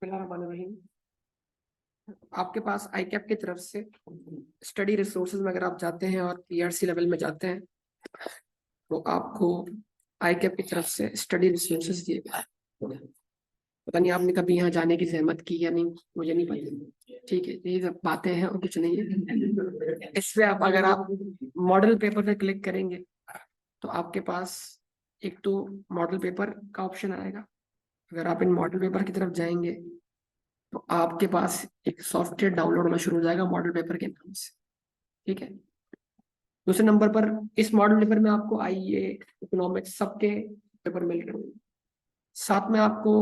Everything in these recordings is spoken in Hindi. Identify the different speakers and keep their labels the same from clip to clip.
Speaker 1: बिस्मिल्लाहिर्रहमानिर्रहीम। आपके पास आईकैप की तरफ से स्टडी रिसोर्सेज में अगर आप जाते हैं और पीआरसी लेवल में जाते हैं तो आपको आईकैप की तरफ से स्टडी रिसोर्सेज दिए गए। पता नहीं आपने कभी यहाँ जाने की जहमत की या नहीं, मुझे नहीं पता। ठीक है, ये सब बातें हैं और कुछ नहीं है। इसमें अगर आप मॉडल पेपर पे क्लिक करेंगे तो आपके पास एक तो मॉडल पेपर का ऑप्शन आएगा। अगर आप इन मॉडल पेपर की तरफ जाएंगे तो आपके पास एक सॉफ्टवेयर डाउनलोड होना शुरू हो जाएगा मॉडल पेपर के नाम से। ठीक है। दूसरे नंबर पर इस मॉडल पेपर में आपको आईए, इकोनॉमिक्स सबके पेपर मिल रहे होंगे। साथ में आपको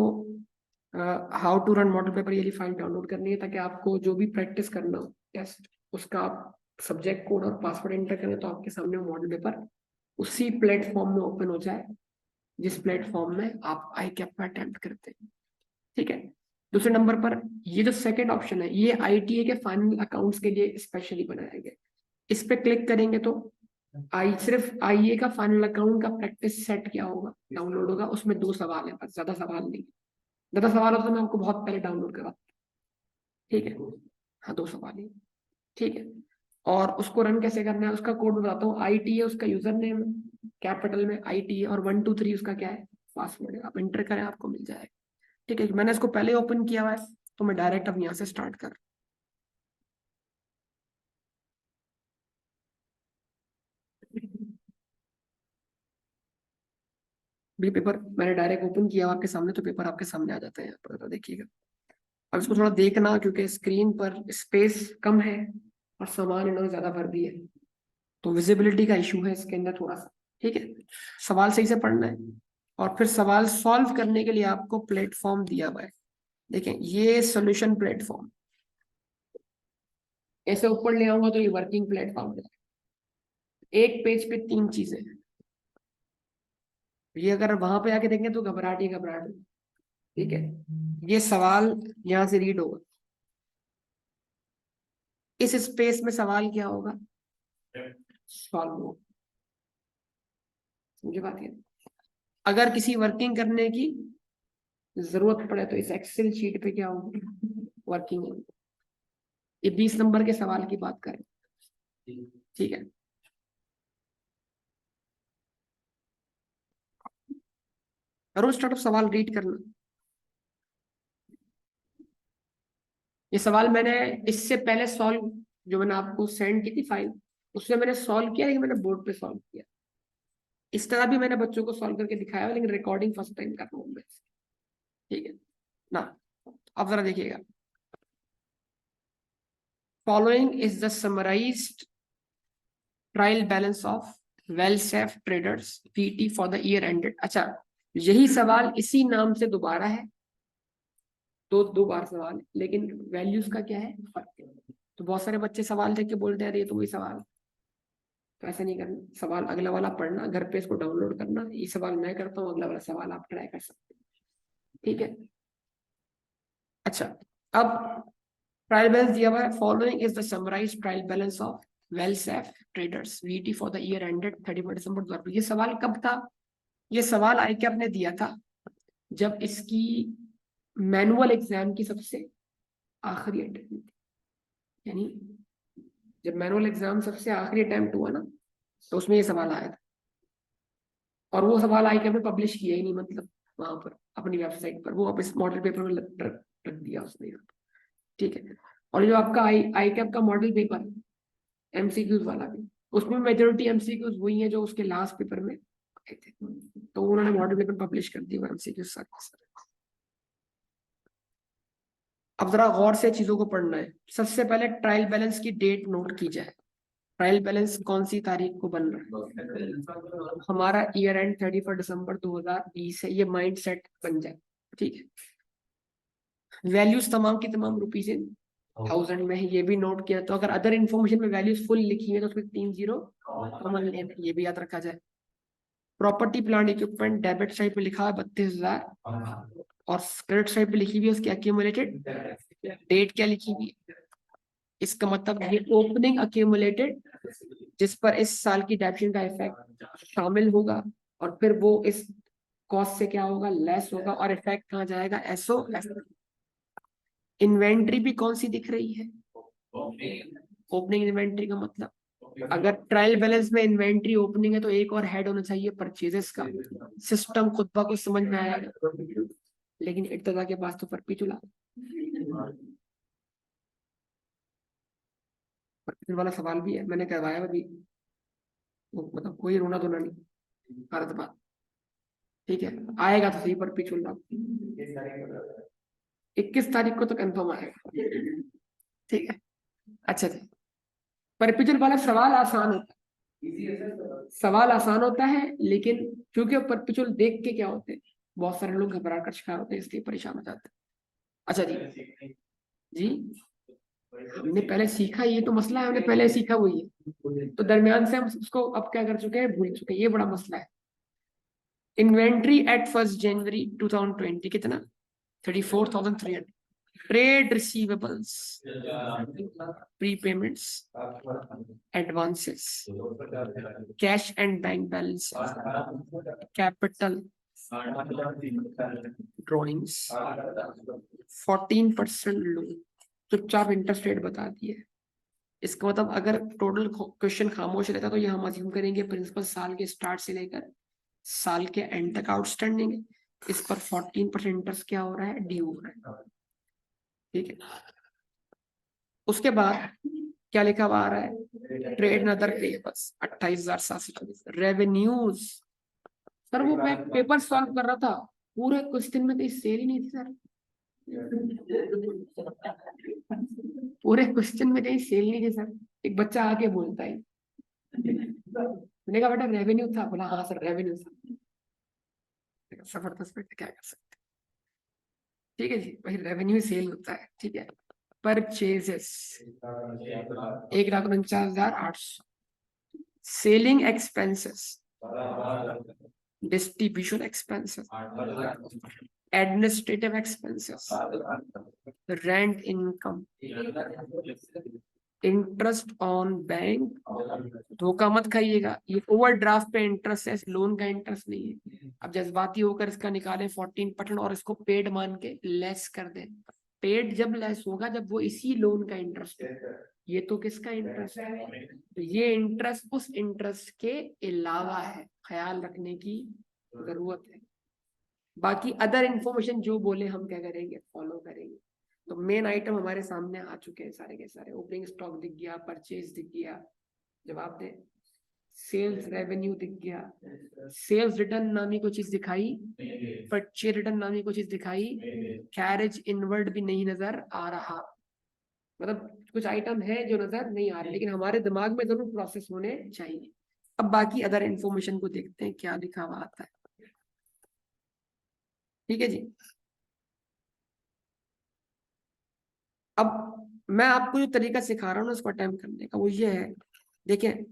Speaker 1: how to run model paper ये फाइल डाउनलोड करनी है, ताकि आपको जो भी प्रैक्टिस करना हो टेस्ट उसका आप सब्जेक्ट कोड और पासवर्ड एंटर करें तो आपके सामने मॉडल पेपर उसी प्लेटफॉर्म में ओपन हो जाए जिस प्लेटफॉर्म में आप आई कैप का अटेम्प्ट करते हैं। ठीक है। दूसरे नंबर पर ये जो सेकंड ऑप्शन है ये आईटीए के फाइनल अकाउंट्स के लिए स्पेशली बनाया गया। इस पे क्लिक करेंगे तो सिर्फ आईए का फाइनल अकाउंट का प्रैक्टिस सेट क्या होगा डाउनलोड होगा। उसमें 2 सवाल है, बस ज्यादा सवाल नहीं। ज्यादा सवाल होता तो मैं आपको बहुत पहले डाउनलोड करा। ठीक है। हाँ, 2 सवाल ही। ठीक है। और उसको रन कैसे करना है उसका कोड बताता हूँ। आईटीए उसका यूजर नेम कैपिटल में आईटीए और 123 उसका क्या है पासवर्ड है। आप एंटर करें आपको मिल जाएगा। ठीक है, मैंने इसको पहले ओपन किया हुआ है तो मैं डायरेक्ट अब यहाँ से स्टार्ट कर। भी पेपर मैंने डायरेक्ट ओपन किया हुआ आपके सामने, तो पेपर आपके सामने आ जाता है यहाँ पर, तो देखिएगा। अब इसको थोड़ा देखना क्योंकि स्क्रीन पर स्पेस कम है और सामान इन्होंने ज्यादा भर दिया है, तो विजिबिलिटी का इशू है इसके अंदर थोड़ा सा। ठीक है। सवाल सही से पढ़ना है और फिर सवाल सॉल्व करने के लिए आपको प्लेटफॉर्म दिया हुआ है। देखें, ये सोल्यूशन प्लेटफॉर्म, ऐसे ऊपर ले आऊंगा तो ये वर्किंग प्लेटफॉर्म है। एक पेज पे 3 चीजें हैं। ये अगर वहां पे आके देखें तो घबराहट ही घबराहट है। ठीक है। ये सवाल यहाँ से रीड होगा, इस स्पेस में सवाल क्या होगा सॉल्व होगा। मुझे बात है, अगर किसी वर्किंग करने की जरूरत पड़े तो इस एक्सेल शीट पे क्या होगी वर्किंग होगी। ये 20 नंबर के सवाल की बात करें। ठीक है। रोज स्टार्ट सवाल रीड करना। ये सवाल मैंने इससे पहले सॉल्व, जो मैंने आपको सेंड की थी फाइल, उसमें मैंने सॉल्व किया, लेकिन मैंने बोर्ड पे सॉल्व किया। इस तरह भी मैंने बच्चों को सॉल्व करके दिखाया, लेकिन रिकॉर्डिंग फर्स्ट टाइम कर रहा हूँ मैं। ठीक है ना। अब जरा देखिएगा। Following is the summarised trial balance of well safe traders PT for the year ended. अच्छा, यही सवाल इसी नाम से दोबारा है, दो बार सवाल है, लेकिन वैल्यूज का क्या है फर्क है। तो बहुत सारे बच्चे सवाल देख के बोलते हैं अरे ये तो वही सवाल है। तो ऐसा नहीं करना, सवाल अगला वाला पढ़ना, घर पे इसको डाउनलोड करना। ये सवाल मैं करता हूँ, अगला वाला सवाल आप ट्राई कर सकते हैं। ठीक है। अच्छा, अब ट्रायल बैलेंस दिया हुआ है। Following is the summarised trial balance of well safe traders VT for the year ended 31 दिसंबर 2020। ये सवाल कब था? ये सवाल आई कैप ने दिया था जब इसकी मैनुअल एग्जाम की सबसे आखिरी अटेम्प्ट थी। यानी जब मैनुअल एग्जाम सबसे आखिरी अटेम्प्ट हुआ ना, तो उसमें ये सवाल आया था। और वो सवाल आई कैप ने पब्लिश किया ही नहीं, मतलब वहां पर अपनी वेबसाइट पर वो अब इस मॉडल पेपर में रख दिया उसने। ठीक है। और जो आपका आई कैप का मॉडल पेपर एमसीक्यूज वाला भी, उसमें मेजोरिटी एमसीक्यूज वही है जो उसके लास्ट पेपर में आए थे, तो उन्होंने मॉडल पेपर पब्लिश कर दिया एमसीक्यूज सारे। अब जरा गौर से चीजों को पढ़ना है। सबसे पहले ट्रायल बैलेंस की डेट नोट की जाए। ट्रायल बैलेंस कौन सी तारीख को बन रहा है? हमारा ईयर एंड 31 दिसंबर 2020 है। ये माइंड सेट बन जाए। ठीक है। वैल्यूज तमाम की तमाम रुपीज इन थाउजेंड में है, ये भी नोट किया। तो अगर अदर इन्फॉर्मेशन में वैल्यूज फुल लिखी है तो उसमें 3 0 कॉमन लेना, ये भी याद रखा जाए। Property plant equipment debit side पे लिखा है 32,000 और क्रेडिट साइड पे लिखी हुई है उसकी अक्यूमुलेटेड डेट क्या लिखी हुई है। इसका मतलब ये ओपनिंग अक्यूमुलेटेड जिस पर इस साल की डेप्शन का इफेक्ट शामिल होगा, और फिर वो इस कॉस्ट से क्या होगा लेस होगा, और इफेक्ट कहाँ जाएगा एसओ। इन्वेंट्री भी कौन सी दिख रही है? ओपनिंग इन्वेंट्री का मतलब, अगर ट्रायल बैलेंस में इन्वेंट्री ओपनिंग है तो एक और हेड होना चाहिए परचेजेस का। सिस्टम खुद ब खुद समझ में आएगा, लेकिन इर्तजा के पास तो परपेचुअल वाला सवाल भी है, मैंने करवाया अभी, तो मतलब कोई रोना धोना नहीं, भारत बात। ठीक है, आएगा तो सही परपेचुअल। 21 तारीख को तो कंफर्म आएगा। ठीक है, अच्छा जी। परपेचुअल वाला सवाल आसान होता है, सवाल आसान होता है, लेकिन क्योंकि परपेचुअल देख के क्या होते हैं, बहुत सारे लोग घबरा कर शिकार होते हैं, इसलिए परेशान हो जाते हैं। अच्छा जी, जी हमने पहले सीखा, ये तो मसला है, हमने पहले सीखा वही है, तो दरमियान से हम उसको अब क्या कर चुके हैं, भूल चुके हैं, ये बड़ा मसला है। इन्वेंट्री एट 1 जनवरी 2020 कितना? 34,300। Trade receivables, prepayments, advances, cash and bank balance, capital, drawings, 14% loan, चुपचाप इंटरेस्ट रेट बता दिए। इसका मतलब अगर टोटल क्वेश्चन खामोश रहता तो ये हम अज्यूम करेंगे प्रिंसिपल साल के स्टार्ट से लेकर साल के एंड तक आउटस्टैंडिंग है, इस पर 14% इंटरेस्ट क्या हो रहा है, ड्यू हो रहा है। ठीक है, उसके बाद क्या लिखा हुआ आ रहा है, trade and other papers 28,724। Revenues, sir वो मैं पेपर सॉल्व कर रहा था, पूरे क्वेश्चन में कहीं सेल ही नहीं थी सर, पूरे क्वेश्चन में कहीं सेल नहीं थी सर। एक बच्चा आके बोलता है, मैंने कहा बेटा रेवेन्यू था, बोला हाँ सर रेवेन्यू था। जबरदस्त बेटा, क्या कर सकते। ठीक है जी, भाई रेवेन्यू सेल होता है। ठीक है, purchases 1,49,800। Selling expenses, distribution expenses, administrative expenses, rent income, interest on bank. धोखा मत खाइएगा, ये ओवरड्राफ्ट पे इंटरेस्ट है, लोन का इंटरेस्ट नहीं है। अब जज्बाती होकर इसका निकालें 14% और इसको पेड मान के लेस कर दें। पेड जब लेस होगा जब वो इसी लोन का इंटरेस्ट है, ये तो किसका इंटरेस्ट है, तो ये इंटरेस्ट उस इंटरेस्ट के अलावा है, ख्याल रखने की जरूरत है। बाकी अदर इंफॉर्मेशन जो बोले हम क्या करेंगे, फॉलो करेंगे। तो मेन आइटम हमारे सामने आ चुके हैं सारे के सारे। ओपनिंग स्टॉक दिख गया, परचेज दिख गया, जवाब दे, सेल्स रेवेन्यू दिख गया, सेल्स रिटर्न नामी कोई चीज दिखाई, परचेज रिटर्न नामी कोई चीज दिखाई, कैरेज इनवर्ड भी नहीं नजर आ रहा। मतलब कुछ आइटम है जो नजर नहीं आ रहे, लेकिन हमारे दिमाग में जरूर प्रोसेस होने चाहिए। अब बाकी अदर इंफॉर्मेशन को देखते हैं क्या लिखा हुआ आता है। ठीक है जी, अब मैं आपको जो तरीका सिखा रहा हूँ ना उसको अटेम्प्ट करने का, वो ये है, देखिए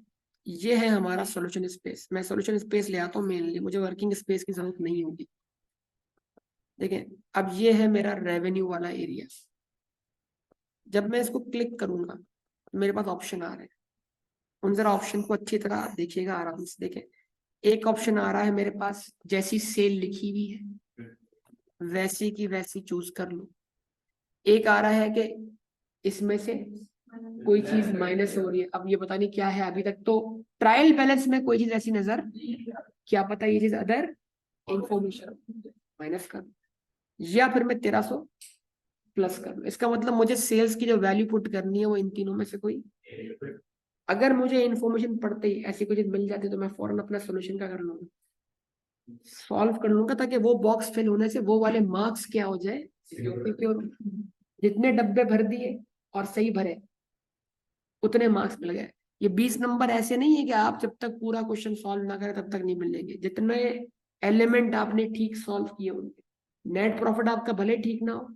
Speaker 1: ये है हमारा सॉल्यूशन स्पेस। मैं सॉल्यूशन स्पेस ले आता हूँ मेनली, मुझे वर्किंग स्पेस की जरूरत नहीं होगी। देखिए अब ये है मेरा रेवेन्यू वाला एरिया। जब मैं इसको क्लिक करूंगा तो मेरे पास ऑप्शन आ रहे हैं, उन जरा ऑप्शन को अच्छी तरह देखिएगा, आराम से देखें। एक ऑप्शन आ रहा है मेरे पास, जैसी सेल लिखी हुई है वैसी की वैसी चूज कर लो। एक आ रहा है कि इसमें से कोई चीज माइनस हो रही है, अब ये पता नहीं क्या है, अभी तक तो ट्रायल बैलेंस में कोई चीज ऐसी नजर, क्या पता ये चीज अदर इंफॉर्मेशन, माइनस कर, या फिर मैं 1300 प्लस कर लूं। इसका मतलब मुझे सेल्स की जो वैल्यू पुट करनी है वो इन तीनों में से कोई, अगर मुझे इन्फॉर्मेशन पढ़ते ही ऐसी कोई चीज मिल जाती तो मैं फौरन अपना सोल्यूशन क्या कर लूंगा, सॉल्व कर लूंगा, ताकि वो बॉक्स फिल होने से वो वाले मार्क्स क्या हो जाए, क्योंकि जितने डब्बे भर दिए और सही भरे उतने मार्क्स मिल गए। ये 20 नंबर ऐसे नहीं है कि आप जब तक पूरा क्वेश्चन सॉल्व ना करें तब तक नहीं मिलेंगे, जितने एलिमेंट आपने ठीक सॉल्व किए उनके, नेट प्रॉफिट आपका भले ठीक ना हो,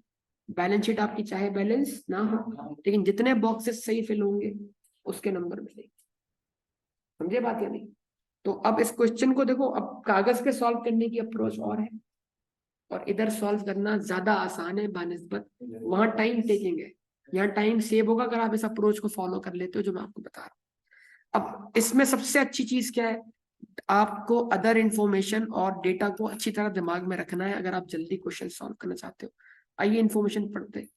Speaker 1: बैलेंस शीट आपकी चाहे बैलेंस ना हो, लेकिन जितने बॉक्सेस सही फिल होंगे उसके नंबर मिलेंगे। समझे बात या नहीं? तो अब इस क्वेश्चन को देखो, अब कागज पे सॉल्व करने की अप्रोच और है, और इधर सॉल्व करना ज्यादा आसान है बानिस्बत, वहां टाइम टेकिंग है, यहाँ टाइम सेव होगा अगर आप इस अप्रोच को फॉलो कर लेते हो जो मैं आपको बता रहा हूँ। अब इसमें सबसे अच्छी चीज क्या है, आपको अदर इंफॉर्मेशन और डेटा को अच्छी तरह दिमाग में रखना है अगर आप जल्दी क्वेश्चन सॉल्व करना चाहते हो। आइए इंफॉर्मेशन पढ़ते हैं।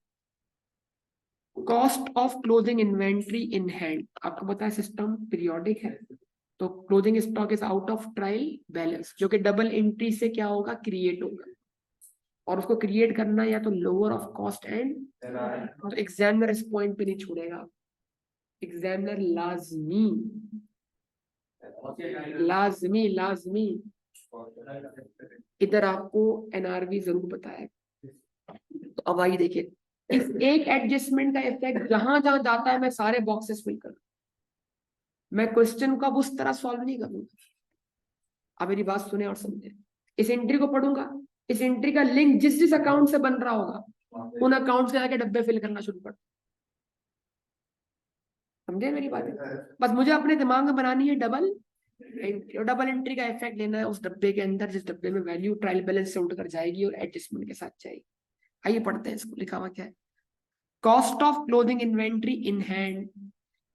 Speaker 1: Cost of closing inventory in hand, आपको पता है सिस्टम पीरियोडिक है, तो closing stock is out of trial balance, जो कि डबल एंट्री से क्या होगा, क्रिएट होगा, और उसको क्रिएट करना या तो लोअर ऑफ कॉस्ट एंड, तो एग्जामिनर इस पॉइंट पे नहीं छोड़ेगा, एग्जामिनर लाजमी लाजमी लाजमी इधर आपको एनआरवी जरूर बताया। तो अब आइए देखिए, इस एक एडजस्टमेंट का इफेक्ट जहां जहां जाता है मैं सारे बॉक्सेस फिल कर, मैं क्वेश्चन को अब उस तरह सॉल्व नहीं करूंगा। अब मेरी बात सुने और समझे, इस एंट्री को पढ़ूंगा, इस एंट्री का लिंक जिस जिस अकाउंट से बन रहा होगा उन अकाउंट से जाके डब्बे फिल करना शुरू कर, समझे मेरी बात? बस मुझे अपने दिमाग में बनानी है डबल एंट्री, और डबल एंट्री का इफेक्ट लेना है उस डब्बे के अंदर जिस डब्बे में वैल्यू ट्रायल बैलेंस से उठकर जाएगी और एडजस्टमेंट के साथ जाएगी। आइए पढ़ते हैं इसको, लिखा हुआ क्या है। Cost of closing inventory in hand,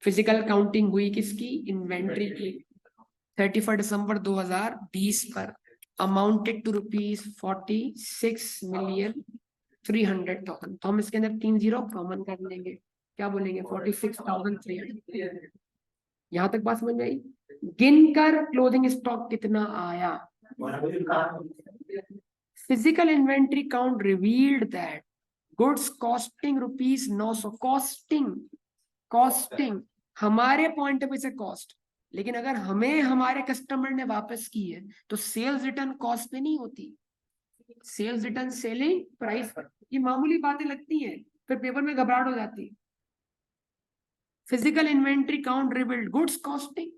Speaker 1: physical counting हुई किसकी, इन्वेंट्री की, 31 दिसंबर 2020 पर, अमाउंटेड टू ₹46,300,000। तो हम इसके अंदर 3 जीरो कॉमन कर लेंगे, क्या बोलेंगे, 46,300। यहां तक बात समझ में आई? गिनकर क्लोजिंग स्टॉक कितना आया, physical inventory count revealed that goods costing ₹900, costing हमारे पॉइंट ऑफ व्यू से कॉस्ट, लेकिन अगर हमें हमारे कस्टमर ने वापस की है तो सेल्स रिटर्न कॉस्ट पे नहीं होती, सेल्स रिटर्न सेलिंग प्राइस पर। ये मामूली बातें लगती हैं, फिर पेपर में घबराहट हो जाती है। Physical inventory count revealed goods costing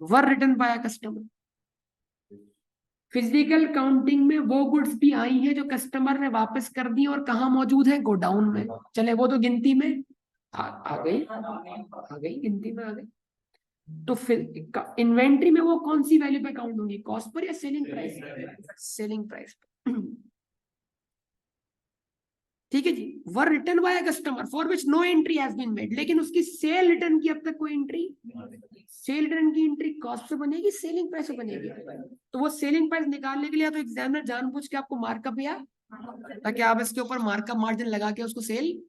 Speaker 1: were return by customer, physical counting में वो गुड्स भी आई है जो कस्टमर ने वापस कर दी और कहाँ मौजूद है, गोडाउन में। चले वो तो गिनती में आ गई गिनती में आ गई। तो फिर इन्वेंट्री में वो कौन सी वैल्यू पे काउंट होंगी, कॉस्ट पर या सेलिंग प्राइस, सेलिंग प्राइस पर। ठीक है जी। Were return by customer for which no entry has been made, लेकिन उसकी सेल रिटर्न की अब तक कोई एंट्री, सेल रिटर्न की एंट्री कॉस्ट से बनेगी, सेलिंग प्राइस से बनेगी। तो वो सेलिंग प्राइस निकालने के लिए तो एग्जामिनर जानबूझ के आपको मार्कअप या, ताकि आप इसके ऊपर मार्कअप मार्जिन लगा के उसको सेल,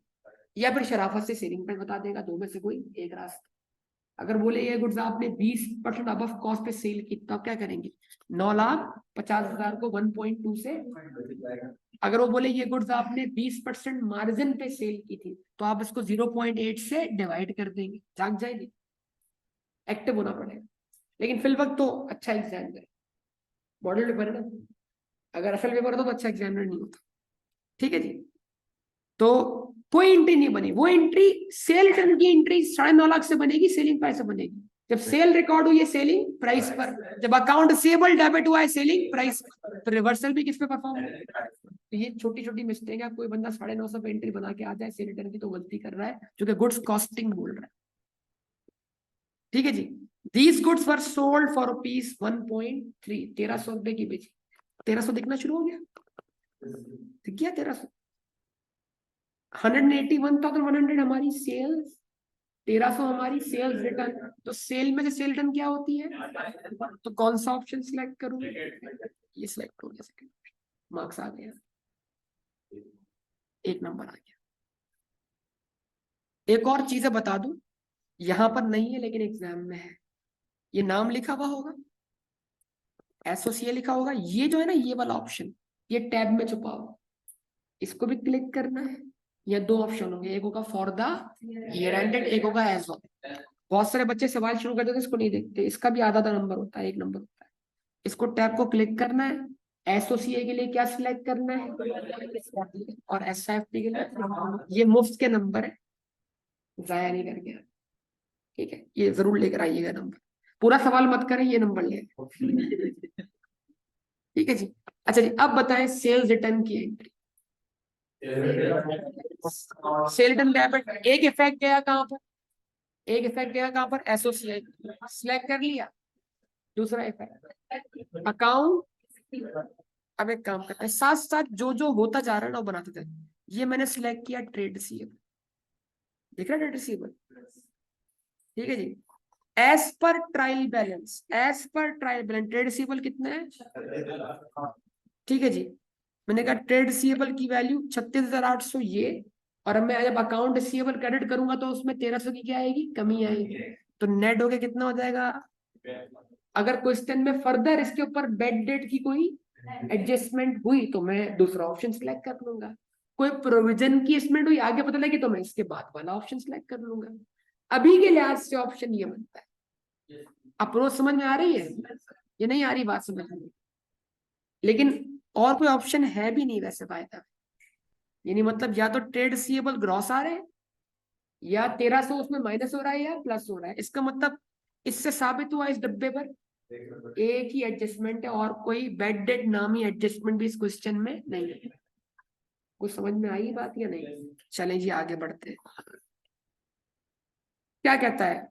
Speaker 1: या फिर शराफत से सेलिंग प्राइस बता देगा, दो में से कोई एक रास्ता। अगर बोले ये गुड्स आपने 20% अबव कॉस्ट पे सेल की, तो आप क्या करेंगे, 9,50,000 को 1.2 से, अगर वो बोले ये गुड्स आपने 20% मार्जिन पे सेल की थी, तो आप इसको 0.8 से डिवाइड कर देंगे, जाग जाएगी, एक्टिव होना पड़ेगा। लेकिन फिल वक्त तो अच्छा एग्जामिनर, मॉडल पेपर है ना, अगर असल पेपर हो तो अच्छा एग्जामिनर नहीं होता। ठीक है जी। तो कोई एंट्री नहीं बनी, वो एंट्री सेल रिटर्न की एंट्री 9.5 लाख से बनेगी, सेलिंग प्राइस से बनेगी। जब सेल रिकॉर्ड हुई है सेलिंग प्राइस पर, जब अकाउंट रिसीवेबल डेबिट हुआ है सेलिंग प्राइस पर, तो रिवर्सल भी किस पे परफॉर्म होगा। तो ये छोटी छोटी मिस्टेक है, कोई बंदा 950 पे एंट्री बना के आ जाए सेल रिटर्न की तो गलती कर रहा है, जो कि गुड्स कॉस्टिंग बोल रहा है। ठीक है जी। These goods were sold for ₹1.3, 1300 रुपए की बेची। 1300 दिखना शुरू हो गया, दिख गया 1300। 181,100 हमारी सेल्स, 1300 हमारी सेल्स रिटर्न। तो सेल में से सेल रिटर्न क्या होती है, तो कौन सा ऑप्शन सिलेक्ट करूंगा, ये सिलेक्ट हो गया, सेकंड मार्क्स आ गया, 1 नंबर आ गया। एक और चीजें बता दूं, यहां पर नहीं है लेकिन एग्जाम में है, ये नाम लिखा हुआ होगा, एसोसिएट लिखा होगा, ये जो है ना ये वाला ऑप्शन, ये टैब में छुपा होगा, इसको भी क्लिक करना है। या 2 ऑप्शन होंगे, एक होगा फॉर द ईयर एंडेड, एक होगा एज ऑफ। बहुत सारे बच्चे सवाल शुरू कर देते हैं, इसको नहीं देखते, इसका भी आधा नंबर होता है, 1 नंबर होता है। इसको टैब को क्लिक करना है, एसोसिएट के लिए क्या सिलेक्ट करना है, और एसआईएफटी के लिए ये मुफ्त के नंबर है, जाया नहीं करके। ठीक है, ये जरूर लेकर आइएगा नंबर, पूरा सवाल मत करें, ये नंबर ले। ठीक है जी। अच्छा जी, अब बताएं सेल्स रिटर्न की एंट्री। सेल रिटर्न डेबिट, एक इफेक्ट गया कहां पर, एक इफेक्ट गया कहां पर, एसोसिएट, सिलेक्ट कर लिया। दूसरा इफेक्ट अकाउंट। अब एक काम करते हैं, साथ साथ जो जो होता जा रहा है ना वो बनाते जाए। ये मैंने सिलेक्ट किया ट्रेड रिसीवेबल, देख रहा है ट्रेड रिसीवेबल। ठीक है जी। As per trial balance, as per trial balance trade receivable कितना है, ठीक है जी। मैंने कहा ट्रेड रिसीवेबल की वैल्यू 36,800 ये, और अब मैं जब अकाउंट रिसीवेबल क्रेडिट करूंगा तो उसमें 1300 की क्या आएगी, कमी आएगी। तो नेट हो के कितना हो जाएगा। अगर क्वेश्चन में फर्दर इसके ऊपर बेड डेट की कोई एडजस्टमेंट हुई तो मैं दूसरा ऑप्शन सिलेक्ट कर लूंगा। कोई प्रोविजन की एडजस्टमेंट हुई आगे पता लगी तो मैं इसके बाद वाला ऑप्शन सिलेक्ट कर लूंगा। अभी के लिहाज से ऑप्शन ये बनता है। अप्रोच समझ में आ रही है, ये नहीं आ रही बात समझ में। लेकिन और कोई ऑप्शन है भी नहीं वैसे फायदा, यानी मतलब या तो ट्रेड रिसीवेबल ग्रॉस आ रहे हैं या 1300 उसमें माइनस हो रहा है या प्लस हो रहा है। इसका मतलब इससे साबित हुआ इस डब्बे पर एक ही एडजस्टमेंट है और कोई बेड डेट नामी एडजस्टमेंट भी इस क्वेश्चन में नहीं है। कुछ समझ में आई बात या नहीं। चलें जी आगे बढ़ते हैं। क्या कहता है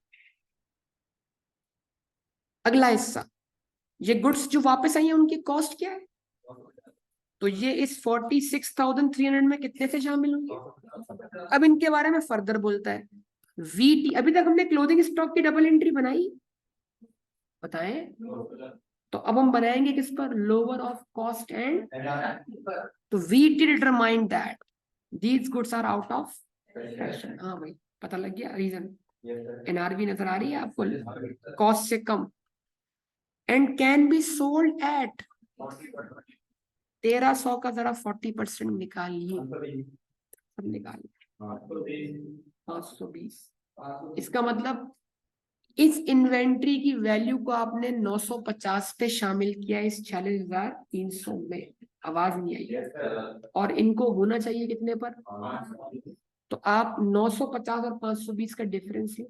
Speaker 1: अगला हिस्सा, ये गुड्स जो वापस आई है उनकी कॉस्ट क्या है। तो ये इस 46,300 में कितने से शामिल होंगे। अब इनके बारे में फर्दर बोलता है वीटी। अभी तक हमने क्लोजिंग स्टॉक की डबल एंट्री बनाई, बताएं। तो अब हम बनाएंगे किस पर, लोअर ऑफ कॉस्ट एंड। तो VT determine that these goods are out of fashion. हाँ भाई पता लग गया रीजन। एनआरवी नजर आ रही है आपको, कॉस्ट से कम। And can be sold at 1300 का जरा 40% निकालिए, सब निकालिए 520। इसका मतलब इस इन्वेंट्री की वैल्यू को आपने 950 पे शामिल किया इस 46,300 में। आवाज नहीं आई। और इनको होना चाहिए कितने पर, तो आप 950 और 520 का डिफरेंस है।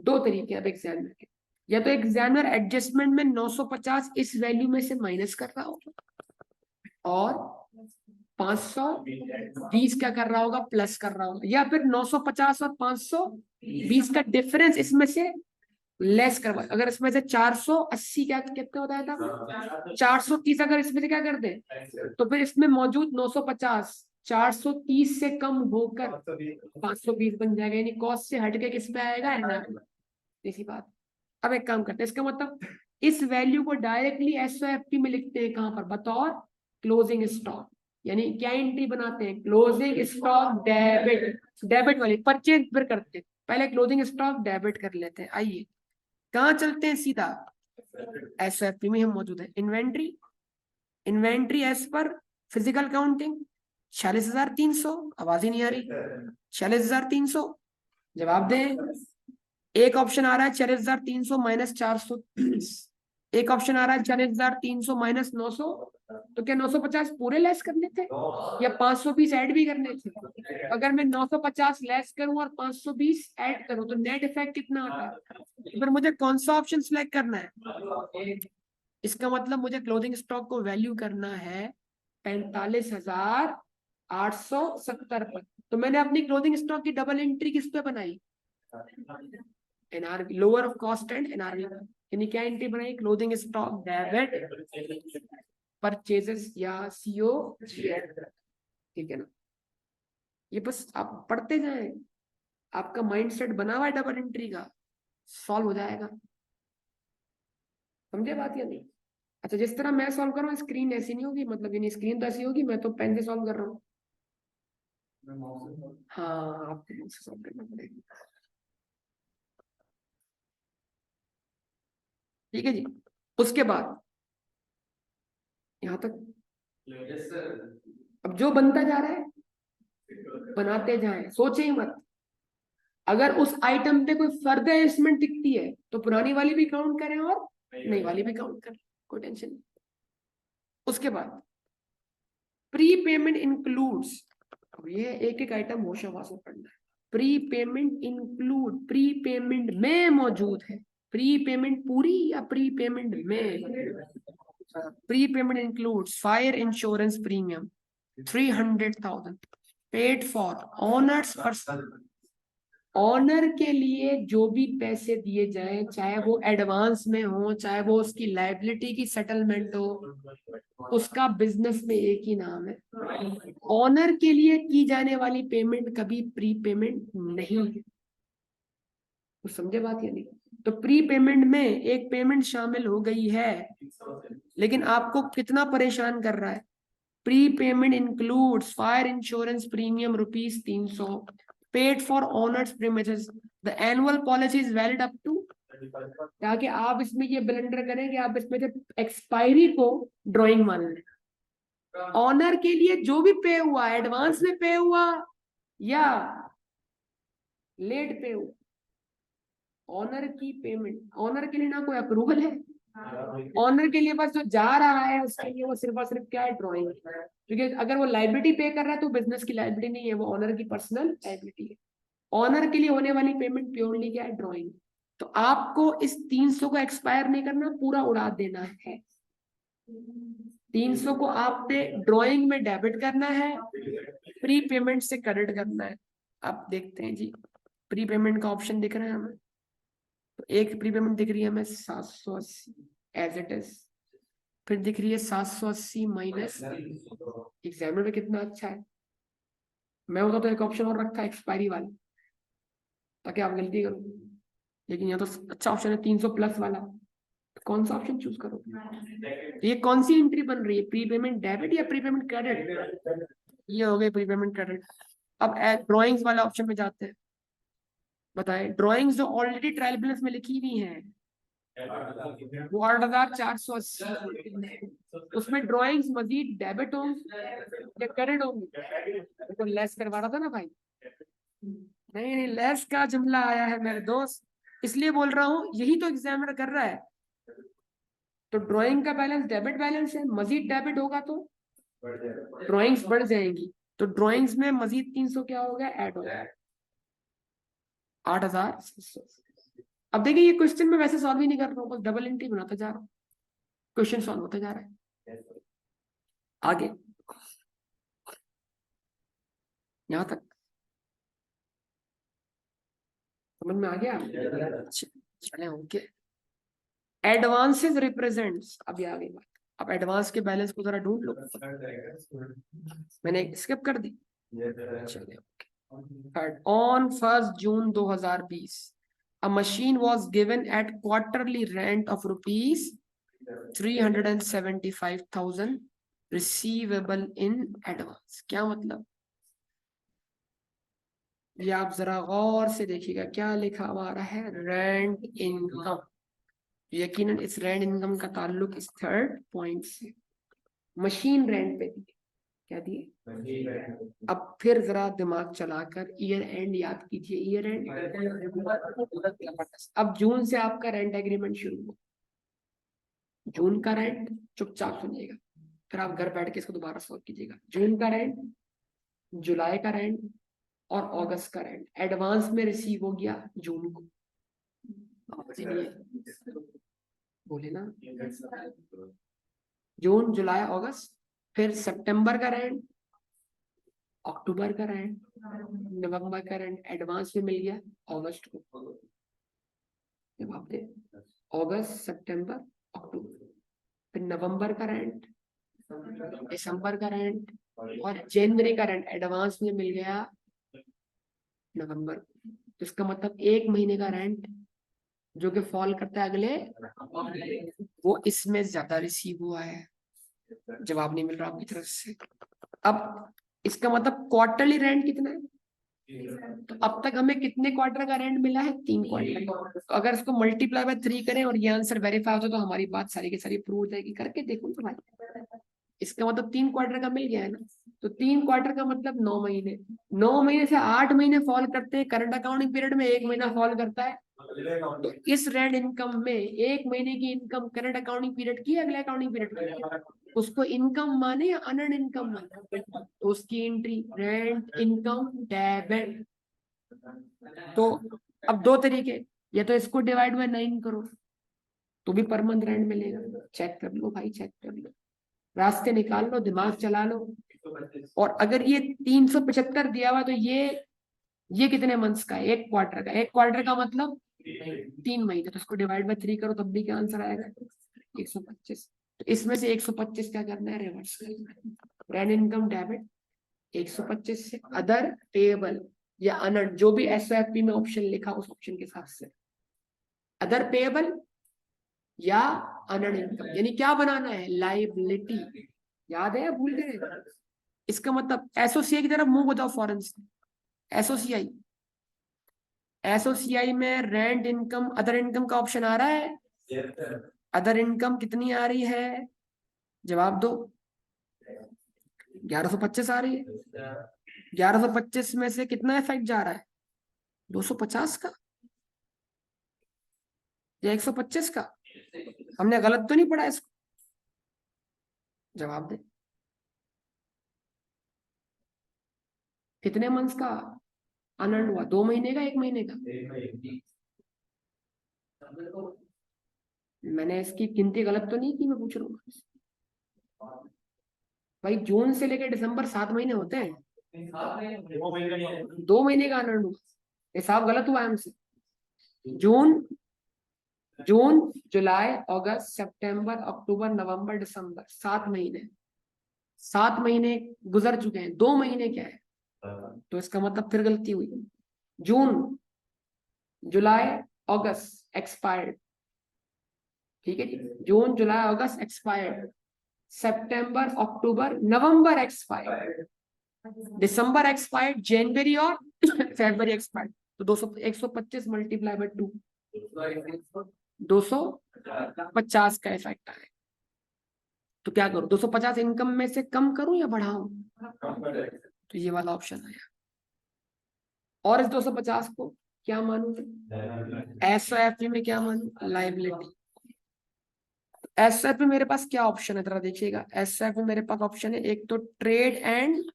Speaker 1: दो तरीके अब एग्जामिनर के, या तो एग्जामिनर एडजस्टमेंट में 950 इस वैल्यू में से माइनस कर रहा होगा और 520 क्या कर रहा होगा, प्लस कर रहा होगा, या फिर 950 और 520 का डिफरेंस इसमें से लेस करवा। अगर इसमें से 480 क्या कितना होता है था, 430 अगर इसमें से क्या कर दे तो फिर इसमें मौजूद 950 430 से कम होकर 520 बन जाएगा, यानी कॉस्ट से हटके किस पे आएगा, एनआरवी। इसी बात। अब एक काम करते हैं, इसका मतलब इस वैल्यू को डायरेक्टली एसओएफटी में लिखते हैं, कहां पर, बतौर क्लोजिंग स्टॉक। यानी क्या एंट्री बनाते हैं, क्लोजिंग स्टॉक डेबिट। डेबिट वाली परचेज फिर करते हैं, पहले क्लोजिंग स्टॉक डेबिट कर लेते हैं। आइए कहां चलते हैं, सीधा एसओएफटी में हम मौजूद है। Inventory, inventory as per physical counting 46,300। आवाज ही नहीं आ रही, 46,300 जवाब दें। एक ऑप्शन आ रहा है 46,300 माइनस 430, एक ऑप्शन आ रहा है 46,300 माइनस 900। तो क्या 950 पूरे लेस करने थे या 520 ऐड भी करने थे। अगर मैं 950 लेस करूं और 520 ऐड करूं तो नेट इफेक्ट कितना आता है। फिर मुझे कौन सा ऑप्शन सिलेक्ट करना है, इसका मतलब मुझे क्लोजिंग स्टॉक को वैल्यू करना है 45,870 पर। तो मैंने अपनी क्लोजिंग स्टॉक की डबल एंट्री किस पे बनाई, NRV, lower of cost and NRV. यानी क्या एंट्री बनाई, क्लोजिंग स्टॉक डेबिट परचेजेस या सीओ। ठीक है ना, ये बस आप पढ़ते जाएं, आपका माइंडसेट बना हुआ है डबल एंट्री का, सॉल्व हो जाएगा। समझे बात या नहीं। अच्छा जिस तरह मैं सॉल्व कर रहा हूँ स्क्रीन ऐसी नहीं होगी, मतलब यानी स्क्रीन तो ऐसी होगी, मैं तो पेन से सॉल्व कर रहा हूँ। हाँ आपको सॉल्व करना पड़ेगा। ठीक है जी, उसके बाद यहां तक अब जो बनता जा रहा है बनाते जाएं, सोचे ही मत। अगर उस आइटम पे कोई फर्दर एडजस्टमेंट दिखती है तो पुरानी वाली भी काउंट करें और नई वाली भी काउंट करें, कोई टेंशन नहीं। उसके बाद प्री पेमेंट इंक्लूड्स, ये एक एक आइटम होश हवास में पढ़ना है। Prepayment include, prepayment में मौजूद है, प्री पेमेंट पूरी या प्री पेमेंट में। Prepayment includes fire insurance premium 300,000 paid for owners person. Owner के लिए जो भी पैसे दिए जाए, चाहे वो एडवांस में हो चाहे वो उसकी लायबिलिटी की सेटलमेंट हो, उसका बिजनेस में एक ही नाम है। ऑनर के लिए की जाने वाली पेमेंट कभी प्री पेमेंट नहीं है। तो समझे बात या नहीं। तो प्री पेमेंट में एक पेमेंट शामिल हो गई है, लेकिन आपको कितना परेशान कर रहा है, prepayment includes fire insurance premium ₹300 paid for owners premises. The annual policy is valid up to, ताकि आप इसमें ये ब्लंडर करें कि आप इसमें से एक्सपायरी को ड्राइंग मान लें। ऑनर के लिए जो भी पे हुआ, एडवांस में पे हुआ या लेट पे हुआ, ऑनर की पेमेंट, ऑनर के लिए ना कोई अप्रूवल है, ऑनर के लिए बस जो जा रहा है उसके लिए वो सिर्फ और सिर्फ क्या है, ड्राइंग। क्योंकि अगर वो लाइबिलिटी पे कर रहा है तो बिजनेस की लाइबिलिटी नहीं है, वो ऑनर की पर्सनल लाइबिलिटी है। ऑनर के लिए होने वाली पेमेंट प्योरली क्या है, ड्राइंग। तो आपको इस 300 को एक्सपायर नहीं करना, पूरा उड़ा देना है। 300 को आपने ड्राइंग में डेबिट करना है, प्री पेमेंट से क्रेडिट करना है। आप देखते हैं जी, प्री पेमेंट का ऑप्शन दिख रहा है हमें, तो एक प्री पेमेंट दिख रही है हमें 780 एज इट इज, फिर दिख रही है 780 माइनस, एग्जामिनर में कितना अच्छा है। मैं होता तो एक ऑप्शन और रखा एक्सपायरी वाला, ताकि आप गलती करो, लेकिन यहाँ तो अच्छा ऑप्शन है 300 प्लस वाला। तो कौन सा ऑप्शन चूज करो? तो ये कौन सी एंट्री बन रही है, प्री पेमेंट डेबिट या प्री पेमेंट क्रेडिट? ये हो गई प्री पेमेंट क्रेडिट। अब ड्राइंग्स वाला ऑप्शन में जाते हैं। बताएं, ड्राइंग्स जो ऑलरेडी ट्रायल बैलेंस में लिखी हुई हैं वो 8,480, उसमें ड्राइंग्स मजीद डेबिट होंगी या क्रेडिट होंगी? तो लेस करवा रहा था ना भाई। नहीं नहीं, लेस का जुमला आया है मेरे दोस्त, इसलिए बोल रहा हूँ, यही तो एग्जामिनर कर रहा है। तो ड्राइंग का बैलेंस डेबिट बैलेंस है, मजीद डेबिट होगा तो ड्राइंग्स बढ़ जाएंगी, तो ड्राइंग्स में मजीद 300 क्या हो गया, ऐड हो गया 8,600। अब देखिए ये क्वेश्चन में वैसे सॉल्व ही नहीं कर रहा हूँ, बस डबल एंट्री बनाता जा रहा हूँ, क्वेश्चन सॉल्व होता जा रहा है। आगे यहां तक समझ में आ गया? चले ओके। एडवांसेस रिप्रेजेंट्स, अभी आ गई बात। अब एडवांस के बैलेंस को जरा ढूंढ लो, मैंने स्किप कर दी। चलिए on 1 June 2020 a machine was given at quarterly rent of ₹375,000 receivable in advance। क्या मतलब? ये आप जरा गौर से देखिएगा, क्या लिखा हुआ आ रहा है, रेंट इनकम। यकीनन इस रेंट इनकम का ताल्लुक इस थर्ड पॉइंट से, मशीन रेंट पे दिए, क्या दिए? अब फिर जरा दिमाग चलाकर ईयर एंड याद कीजिए, ईयर एंड। अब जून से आपका रेंट एग्रीमेंट शुरू हुआ, जून का रेंट चुपचाप सुनिएगा, फिर आप घर बैठ के इसको दोबारा सॉल्व कीजिएगा। जून का रेंट, जुलाई का रेंट और अगस्त का रेंट एडवांस में रिसीव हो गया जून को। बोले ना, जून जुलाई अगस्त, फिर सितंबर का रेंट, अक्टूबर का रेंट, नवंबर का रेंट एडवांस में मिल गया अगस्त को। जवाब दे, अगस्त सितंबर अक्टूबर, फिर नवंबर का रेंट, दिसंबर का रेंट और जनवरी का रेंट एडवांस में मिल गया नवंबर। तो इसका मतलब 1 महीने का रेंट जो कि फॉल करता है अगले, वो इसमें ज्यादा रिसीव हुआ है। जवाब नहीं मिल रहा आपकी तरफ से। अब इसका मतलब क्वार्टरली रेंट कितना है? तो अब तक हमें कितने क्वार्टर का रेंट मिला है? 3 क्वार्टर। तो अगर इसको मल्टीप्लाई बाय 3 करें और ये आंसर वेरीफाई हो तो हमारी बात सारी की सारी प्रूव हो जाएगी। करके देखो तो भाई, इसका मतलब 3 क्वार्टर का मिल गया है ना। तो 3 क्वार्टर का मतलब 9 महीने, 9 महीने से 8 महीने फॉल करते हैं करंट अकाउंटिंग पीरियड में, 1 महीना फॉल करता है। तो इस रेंट इनकम में 1 महीने की इनकम करंट अकाउंटिंग पीरियड की, अगले अकाउंटिंग पीरियड की, उसको इनकम माने या अनर्न इनकम माने? तो उसकी एंट्री रेंट इनकम डेबिट। तो अब 2 तरीके, या तो इसको डिवाइड बाय 9 करो तो भी पर मंथ रेंट मिलेगा। चेक कर लो भाई, चेक कर लो, रास्ते निकाल लो, दिमाग चला लो। और अगर ये 375 दिया हुआ तो ये कितने मंथ्स का है? 1 क्वार्टर का। 1 क्वार्टर का मतलब 3 महीने, तो इसको डिवाइड बाय 3 करो तब भी क्या आंसर आएगा? 125। तो इसमें से 125 क्या करना है? रिवर्स करना है। रेंट इनकम डेबिट 125 से अदर पेएबल या अनर्न, जो भी एसओएफपी में ऑप्शन लिखा उस ऑप्शन के हिसाब से, अदर पेएबल या अनर्न इनकम। यानी क्या बनाना है? लायबिलिटी। याद है, भूल गए? इसका मतलब एसओसीआई की तरफ मूव हो जाओ फॉरन से। एसओसीआई, एसओसीआई में रेंट इनकम, अदर इनकम का ऑप्शन आ रहा है। अदर इनकम कितनी आ रही है? जवाब दो। 1125 आ रही है। 1125 में से कितना इफेक्ट जा रहा है? 250 का या 125 का? हमने गलत तो नहीं पढ़ा इसको? जवाब दे। कितने मंथ्स का अनर्न हुआ? 2 महीने का, 1 महीने का? मैंने इसकी गिनती गलत तो नहीं की? मैं पूछ रहा हूँ भाई, जून से लेकर दिसंबर 7 महीने होते हैं। 2 महीने का अनर्न हुआ, हिसाब गलत हुआ है हमसे। जून, जून, जुलाई, अगस्त, सितंबर, अक्टूबर, नवंबर, दिसंबर, 7 महीने। 7 महीने गुजर चुके हैं, 2 महीने क्या है? तो इसका मतलब फिर गलती हुई। जून, जुलाई, अगस्त एक्सपायर्ड, ठीक है जी। जून, जुलाई, अगस्त एक्सपायर्ड। सितंबर, अक्टूबर, नवंबर एक्सपायर्ड। दिसंबर एक्सपायर्ड, जनवरी और फरवरी एक्सपायर्ड। तो 200, 125 मल्टीप्लाई बाय 2, 250 का इफेक्ट आए। तो क्या करूं? 250 इनकम में से कम करूं या बढ़ाऊं? तो ये वाला ऑप्शन आया। और इस 250 को क्या मानूं? एसओएफ में क्या मानूं? लाइबिलिटी। एसएफ में मेरे पास क्या ऑप्शन है, जरा देखिएगा। एसएफ में मेरे पास ऑप्शन है, एक तो ट्रेड एंड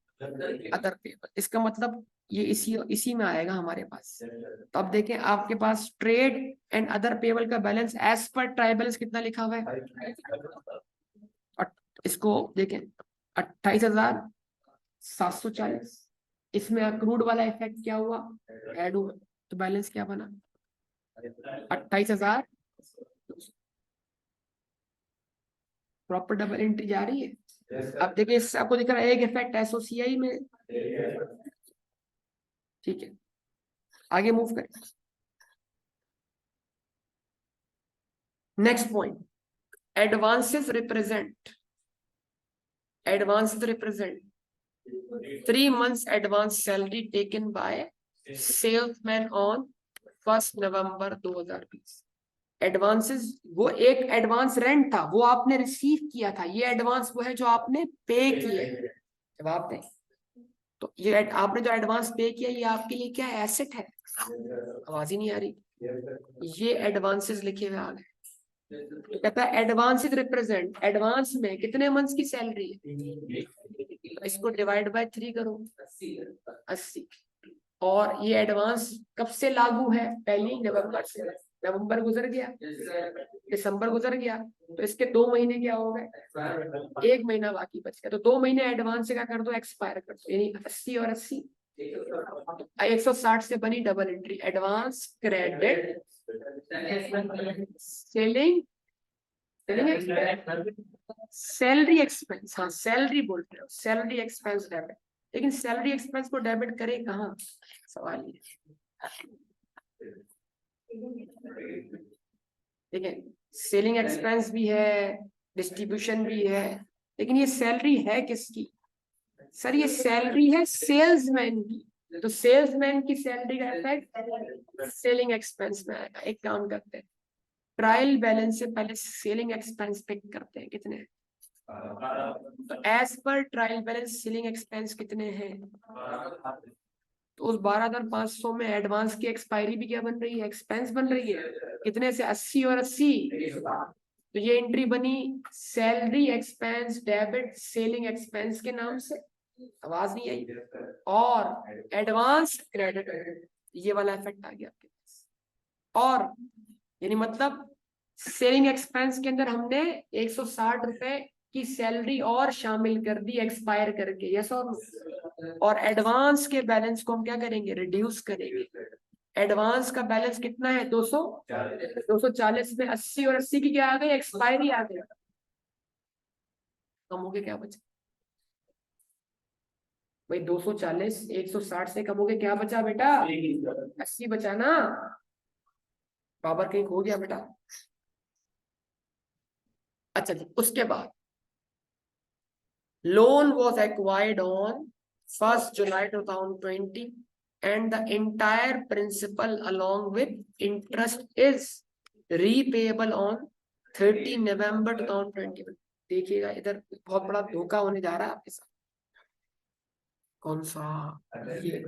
Speaker 1: अदर पेबल। इसका मतलब ये इसी इसी में आएगा हमारे पास। तो अब देखें, आपके पास ट्रेड एंड अदर पेबल का balance as per trial balance कितना लिखा हुआ है? इसको देखें, 28,740। इसमें अक्रूड वाला इफेक्ट क्या हुआ? ऐड हुआ। तो बैलेंस क्या बना? 28,000। प्रॉपर डबल एंट्री जा रही है। अब देखिए, इससे आपको दिख रहा है एक इफेक्ट एसओसीआई में। ठीक है, आगे मूव करें। Next point, advances represent, advance represent 3 months advance salary taken by salesman on 1 November 2020। Advances, वो एक एडवांस रेंट था, वो आपने रिसीव किया था। ये एडवांस वो है जो आपने पे किया है। जवाब दें। तो ये आपने जो एडवांस पे किया, ये आपके लिए क्या है? एसेट है। आवाज ही नहीं आ रही। ये एडवांसेस लिखे हुए आ गए। तो कहता है एडवांसेस रिप्रेजेंट, एडवांस में कितने मंथ्स की सैलरी है? तो इसको डिवाइड बाय 3 करो, 80। और ये एडवांस कब से लागू है? 1 नवंबर से। नवंबर गुजर गया, दिसंबर गुजर गया, तो इसके 2 महीने क्या हो गए? 1 महीना बाकी बच गया। तो 2 महीने एडवांस से क्या कर दो? एक्सपायर कर दो। यानी 80 और 80, 160 से बनी double entry. Advance credit selling, salary expense. हाँ, सैलरी बोल रहे हो, सैलरी एक्सपेंस डेबिट। लेकिन सैलरी एक्सपेंस को डेबिट करे कहाँ? सवाल ये। ठीक है, सेलिंग एक्सपेंस भी है, डिस्ट्रीब्यूशन भी है, लेकिन ये सैलरी है किसकी? सर ये सैलरी है सेल्समैन की। तो सेल्समैन की सैलरी का इफेक्ट सेलिंग एक्सपेंस में आएगा। एक काम करते हैं, ट्रायल बैलेंस से पहले सेलिंग एक्सपेंस पिक करते हैं। कितने? तो as per trial balance selling expense कितने हैं? तो उस 12,500 में एडवांस की एक्सपायरी भी क्या बन रही है? एक्सपेंस बन रही है। कितने से? 80 और 80। तो ये एंट्री बनी salary expense debit selling expense के नाम से। आवाज नहीं आई। और एडवांस क्रेडिट, ये वाला इफेक्ट आ गया आपके पास। और यानी मतलब सेलिंग एक्सपेंस के अंदर हमने 160 रुपए की सैलरी और शामिल कर दी एक्सपायर करके। यस और एडवांस के बैलेंस को हम क्या करेंगे? रिड्यूस करेंगे। एडवांस का बैलेंस कितना है? 240 में 80 और 80 की क्या आ गई? एक्सपायरी आ गई। कम हो गया, क्या बचा भाई? 240 160 से कम हो गया, क्या बचा बेटा? 80 बचा ना। पावर कहीं खो गया बेटा? अच्छा जी, उसके बाद Loan was acquired on 1st July 2020 and the entire principal along with interest is repayable on 30 November 2021। देखिएगा इधर बहुत बड़ा धोखा होने जा रहा है आपके साथ। कौन सा? ये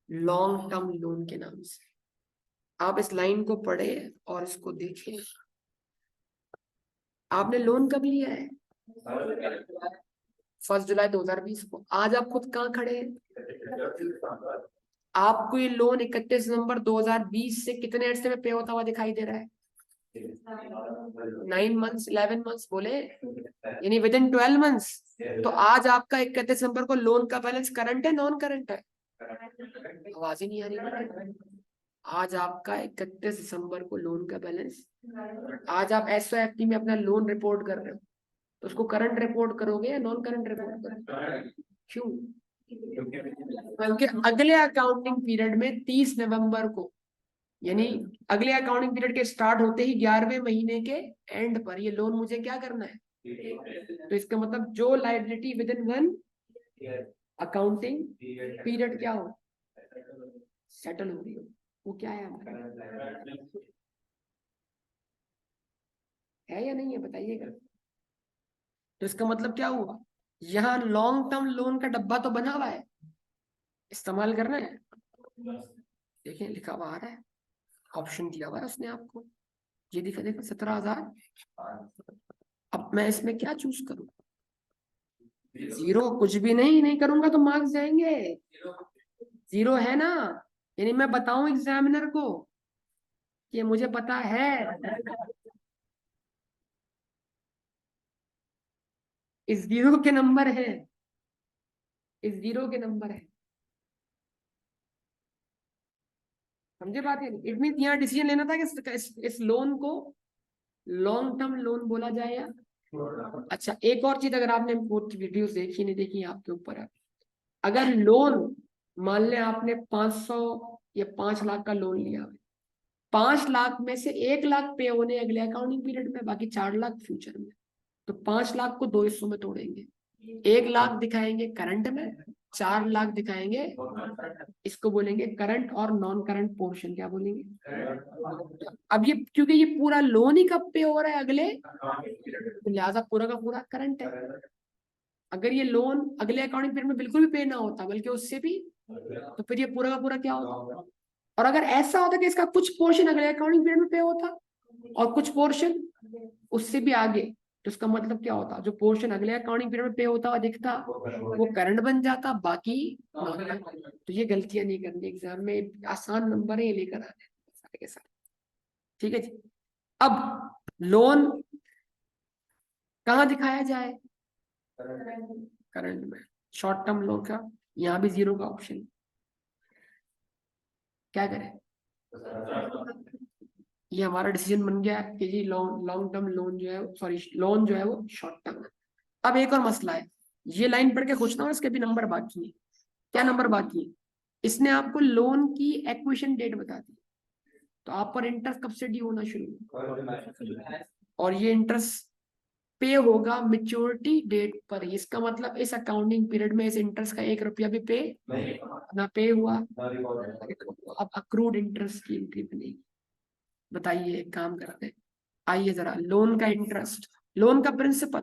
Speaker 1: लॉन्ग टर्म लोन के नाम से। आप इस लाइन को पढ़े और इसको देखिए। आपने लोन कब लिया है? 1 जुलाई 2020 को। आज आप खुद कहाँ खड़े हैं? आपको ये लोन 31 नवंबर 2020 से कितने अर्से में पे होता हुआ दिखाई दे रहा है? 9 मंथ्स, 11 मंथ्स बोले, यानी विद इन 12 मंथ्स। तो आज आपका 31 नवंबर को लोन का बैलेंस करंट है नॉन करंट है? आवाज ही नहीं आ रही। आज आपका 31 दिसंबर को लोन का बैलेंस, आज आप SOFT में अपना लोन रिपोर्ट कर रहे हो तो उसको करंट रिपोर्ट करोगे या नॉन करंट रिपोर्ट करोगे? क्यों? क्योंकि अगले अकाउंटिंग पीरियड में 30 नवंबर को, यानी अगले अकाउंटिंग पीरियड के स्टार्ट होते ही 11वें महीने के एंड पर ये लोन मुझे क्या करना है? तो इसका मतलब जो liability with in 1 accounting period क्या हो, सेटल हो रही हो, वो क्या है या नहीं है? बताइएगा। तो इसका मतलब क्या हुआ? यहाँ लॉन्ग टर्म लोन का डब्बा तो बना हुआ है, इस्तेमाल करना है। देखिए लिखा हुआ आ रहा है, ऑप्शन दिया हुआ है उसने आपको, ये दिखा देखो 17,000। अब मैं इसमें क्या चूज करूं? 0 कुछ भी नहीं करूंगा तो मार्क्स जाएंगे। 0 है ना, यानी मैं बताऊं एग्जामिनर को कि मुझे पता है इस 0 के नंबर है, इस 0 के नंबर है। समझे बात है? इट मीन यहाँ डिसीजन लेना था कि इस लोन को लॉन्ग टर्म लोन बोला जाए या। अच्छा एक और चीज, अगर आपने वीडियोस देखी नहीं देखी आपके ऊपर है। अगर लोन मान लें आपने 500 या 5 लाख का लोन लिया, 5 लाख में से 1 लाख पे होने अगले अकाउंटिंग पीरियड में, बाकी 4 लाख फ्यूचर में। तो 5 लाख को 2 हिस्सों में तोड़ेंगे, 1 लाख दिखाएंगे करंट में, 4 लाख दिखाएंगे, इसको बोलेंगे करंट और नॉन करंट पोर्शन। क्या बोलेंगे? अब ये क्योंकि ये पूरा लोन ही कब पे हो रहा है? अगले, तो लिहाजा पूरा का पूरा करंट है। अगर ये लोन अगले अकाउंटिंग पीरियड में बिल्कुल भी पे ना होता बल्कि उससे भी, तो फिर ये पूरा का पूरा क्या होता? और अगर ऐसा होता कि इसका कुछ पोर्शन अगले अकाउंटिंग पीरियड में पे होता और कुछ पोर्शन उससे भी आगे, तो इसका मतलब क्या होता? जो पोर्शन अगले अकाउंटिंग पीरियड में पे होता हुआ दिखता वो करंट बन जाता, बाकी तो ये गलतियां नहीं करनी एग्जाम में। आसान नंबर है, ये लेकर आने सारे के सारे। ठीक है जी। अब लोन कहाँ दिखाया जाए? करंट में। शॉर्ट टर्म लोन का यहाँ भी 0 का ऑप्शन। क्या करें? ये हमारा डिसीजन बन गया कि जी लॉन्ग टर्म लोन जो है, सॉरी लोन जो है वो शॉर्ट टर्म है। अब एक और मसला है, ये लाइन पढ़ के खुश ना हो, इसके भी नंबर बाकी है। क्या नंबर बाकी है? इसने आपको लोन की एक्विजिशन डेट बता दी, तो आप पर इंटरेस्ट कब से ड्यू होना शुरू, और ये इंटरेस्ट पे होगा मेच्योरिटी डेट पर। इसका मतलब इस अकाउंटिंग पीरियड में इस इंटरेस्ट का 1 रुपया भी पे ना पे हुआ, अब अक्रूड इंटरेस्ट की एंट्री बनेगी। बताइए एक काम करते हैं, आइए जरा लोन का इंटरेस्ट, लोन का प्रिंसिपल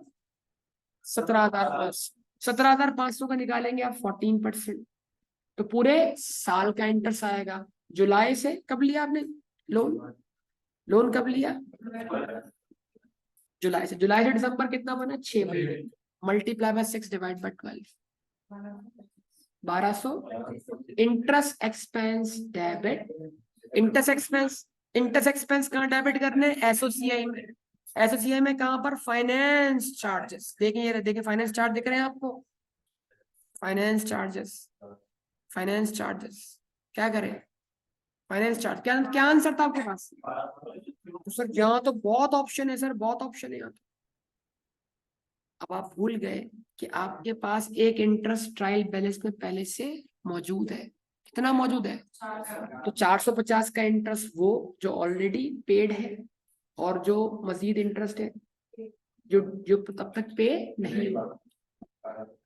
Speaker 1: 17,500 का निकालेंगे आप 14%, तो पूरे साल का इंटरेस्ट आएगा। जुलाई से कब लिया आपने लोन? लोन कब लिया? जुलाई से। जुलाई से दिसंबर कितना बना? 6 महीने, multiply by 6 divide by 12, 1200। Interest expense debit, interest expense कहाँ डेबिट करने? एसोसीआई में। एसोसीआई में कहाँ पर? Finance charges. देखिए ये देखिए फाइनेंस चार्ज दिख रहे हैं आपको, फाइनेंस चार्जेस, फाइनेंस चार्जेस। क्या करें? Finance charge. क्या क्या आंसर था आपके पास? तो सर यहाँ तो बहुत ऑप्शन है सर, बहुत ऑप्शन है यहाँ तो। अब आप भूल गए कि आपके पास एक इंटरेस्ट ट्रायल बैलेंस में पहले से मौजूद है। कितना मौजूद है? तो 450 का इंटरेस्ट वो जो ऑलरेडी पेड है, और जो मजीद इंटरेस्ट है जो जो तब तक पे नहीं हुआ। तो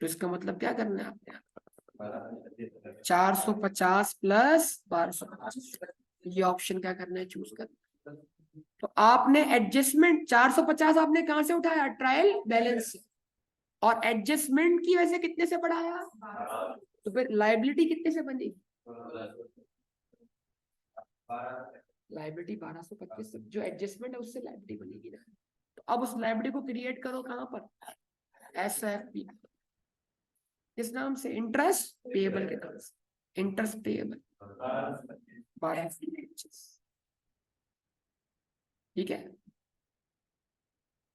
Speaker 1: इसका मतलब क्या करना है आपने, 450 प्लस 1250, ये ऑप्शन क्या करना है, चूज करना। तो आपने एडजस्टमेंट 450 आपने कहां से उठाया, ट्रायल बैलेंस से, और एडजस्टमेंट की वजह से कितने से बढ़ाया, तो फिर लाइबिलिटी कितने से बनेगी, लाइबिलिटी 1225 से, जो एडजस्टमेंट है उससे लाइबिलिटी बनेगी ना। तो अब उस लाइबिलिटी को क्रिएट करो कहां पर, SFP, किस नाम से, इंटरेस्ट पेएबल के नाम से, इंटरेस्ट पेएबल 1225, ठीक है।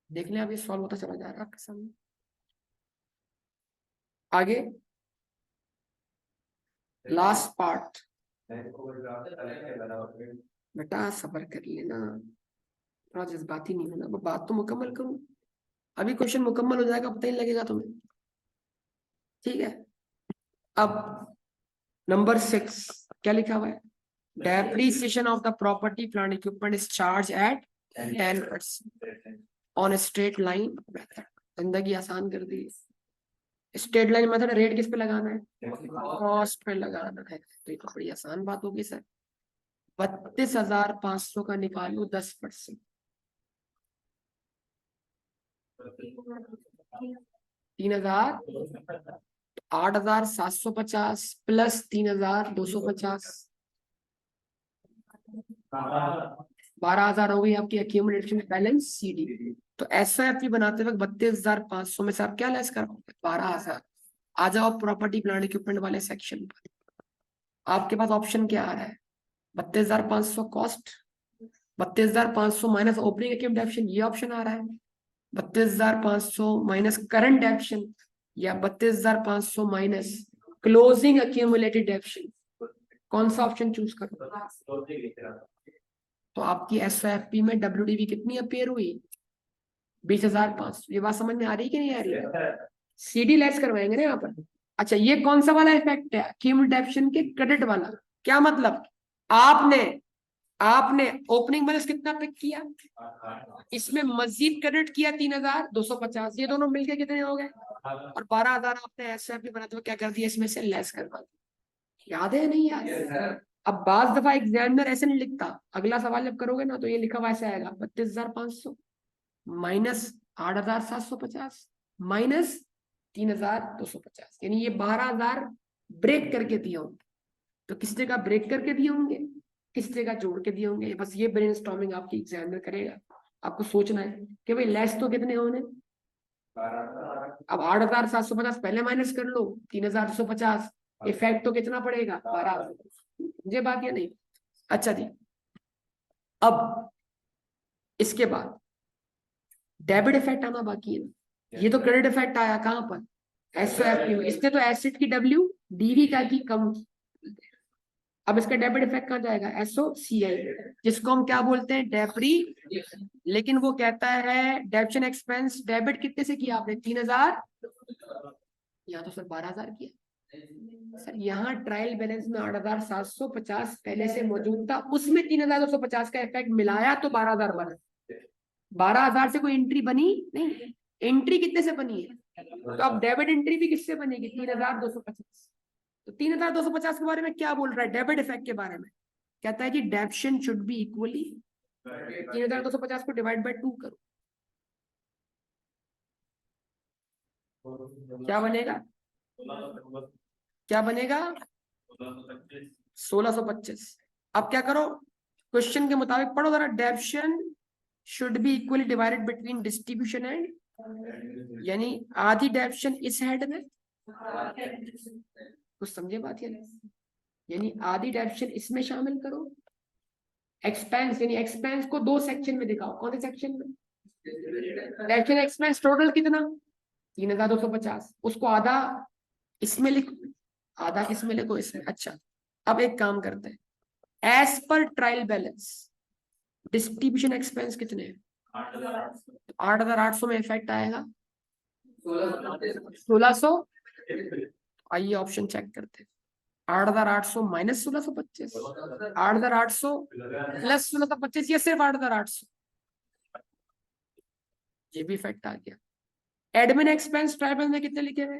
Speaker 1: देख लें अब ये सॉल्व होता चला जा रहा है आपके सामने। आगे लास्ट पार्ट, बेटा सबर कर लेना, थोड़ा जज्बाती नहीं होना, बात तो मुकम्मल करूं, अभी क्वेश्चन मुकम्मल हो जाएगा पता ही नहीं लगेगा तुम्हें, ठीक है। अब नंबर 6 क्या लिखा हुआ है, depreciation of the property plant equipment is charge at 10% on straight line method. जिंदगी आसान कर दी, स्ट्रेट लाइन मेथड, रेट किस पे लगाना है, कॉस्ट पे लगाना है, तो ये तो बड़ी आसान बात होगी सर। 32,500 का निकालू 10%, 3,000, 8,750 प्लस 3,250, 12,000 हो गई आपकी एक्यूमुलेशन बैलेंस CD। तो SIP बनाते वक्त 32,500 में से आप क्या लेस करोगे, 12,000। आ जाओ प्रॉपर्टी प्लांट इक्विपमेंट वाले सेक्शन पर, आपके पास ऑप्शन क्या आ रहा है, 32,500 कॉस्ट, 32,500 माइनस ओपनिंग एक्यूमुलेशन, ये ऑप्शन आ रहा है, 32,500 माइनस करंट डेप्शन, या 32,500 माइनस क्लोजिंग एक्यूमुलेटेड डेप्शन, कौन सा ऑप्शन चूज करो। तो आपकी SIP में WDV कितनी अपेयर हुई, 20,500, ये बात समझ में आ रही कि नहीं आ रही, CD लेस करवाएंगे ना यहाँ पर। अच्छा ये कौन सा वाला इफेक्ट है, एक्यूमुलेशन के क्रेडिट वाला, क्या मतलब, आपने आपने ओपनिंग बैलेंस कितना पिक किया, इसमें मजीद क्रेडिट किया 3,250, ये दोनों मिलके कितने हो गए, और 12,000 आपने SIP बनाते हुए क्या कर दिया, इसमें से लेस करवा दिया। याद है नहीं याद, अब बाज दफा एग्जामिनर ऐसे नहीं लिखता, अगला सवाल जब करोगे ना तो ये लिखा हुआ ऐसे आएगा, 32,500 माइनस 8,750 माइनस 3,250, यानी ये 12,000 ब्रेक करके दिए होंगे, तो किस जगह ब्रेक करके दिए होंगे, किस जगह जोड़ के दिए होंगे, बस ये ब्रेनस्टॉर्मिंग आपकी एग्जामिनर करेगा। आपको सोचना है कि भाई लेस तो कितने होने, अब 8,750 पहले माइनस कर लो, 3,250, इफेक्ट तो कितना पड़ेगा, 12, मुझे बात या नहीं। अच्छा जी, अब इसके बाद डेबिट इफेक्ट आना बाकी है, ये तो क्रेडिट इफेक्ट आया कहां पर, SOFP में, इसने तो एसिड की WDV का की कम, अब इसका डेबिट इफेक्ट कहां जाएगा, SOCI, जिसको हम क्या बोलते हैं, डेप्री, लेकिन वो कहता है डेप्शन एक्सपेंस डेबिट कितने से किया आपने, 3,000, यहाँ तो सर 12,000 किया सर, यहाँ ट्रायल बैलेंस में 8,750 पहले से मौजूद था, उसमें 3,250 का इफेक्ट मिलाया तो 12,000 बना, 12,000 से कोई एंट्री बनी नहीं, एंट्री कितने से बनी है, तो अब डेबिट एंट्री भी किससे बनेगी, 3,250। तो 3,250 के बारे में क्या बोल रहा है, डेबिट इफेक्ट के बारे में कहता है कि डेप्शन शुड बी इक्वली 3,250 को डिवाइड बाय 2 करो, क्या बनेगा, क्या बनेगा, 1,625। अब क्या करो, क्वेश्चन के मुताबिक पढ़ो जरा, डेप्शन should be equally divided between distribution and, यानी आधी डेप्शन इस हेड में, कुछ समझे बात ये, यानी आधी डेप्शन इसमें शामिल करो, एक्सपेंस यानी एक्सपेंस को 2 सेक्शन में दिखाओ, कौन से सेक्शन में, डेप्शन एक्सपेंस टोटल कितना, 3,250, उसको आधा इसमें लिखो, आधा इसमें लिखो, इसमें। अच्छा अब एक काम करते हैं, as per trial balance distribution expense कितने हैं, 8,800 में इफेक्ट आएगा 1,600, आइए ऑप्शन चेक करते हैं, 8,800 माइनस 1,625, 8,800 प्लस 1,625, या सिर्फ 8,800, ये भी इफेक्ट आ गया, एडमिन एक्सपेंस ट्राइबल में कितने लिखे हुए?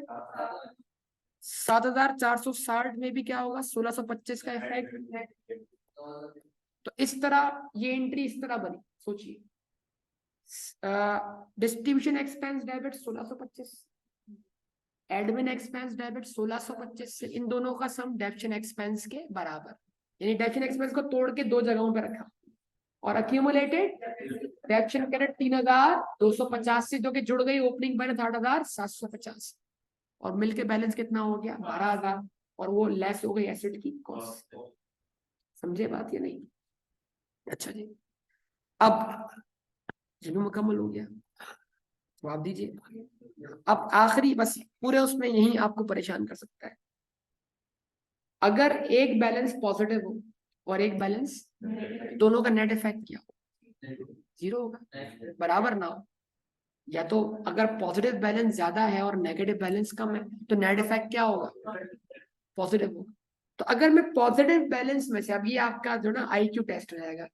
Speaker 1: 7,460 में भी क्या होगा? 1625 का इफेक्ट। तो इस तरह ये एंट्री इस तरह बनी, सोचिए। Distribution expense debit 1625, admin expense debit 1625 से इन दोनों का सम डेबिशन एक्सपेंस के बराबर, यानी डेबिशन एक्सपेंस को तोड़ के दो जगहों पे रखा। और अक्यूमुलेटेड डेबिशन क्रेडिट 3,250 से जो कि जुड़ गई ओपनिंग बैलेंस 8,750 और मिलके बैलेंस कितना हो गया? 12,000 और वो लेस हो गई एसेट की कॉस्ट। समझे बात या नहीं? अच्छा जी, अब जिन्हों मुकम्मल हो गया जवाब दीजिए। अब आखिरी बस पूरे उसमें यही आपको परेशान कर सकता है, अगर एक बैलेंस पॉजिटिव हो और एक बैलेंस, दोनों का नेट इफेक्ट क्या हो? जीरो होगा, बराबर ना हो। या तो अगर पॉजिटिव बैलेंस ज्यादा है और नेगेटिव बैलेंस कम है तो नेट इफेक्ट क्या होगा? पॉजिटिव होगा। तो अगर मैं पॉजिटिव बैलेंस में से, अब ये आपका जो ना IQ टेस्ट रहेगा,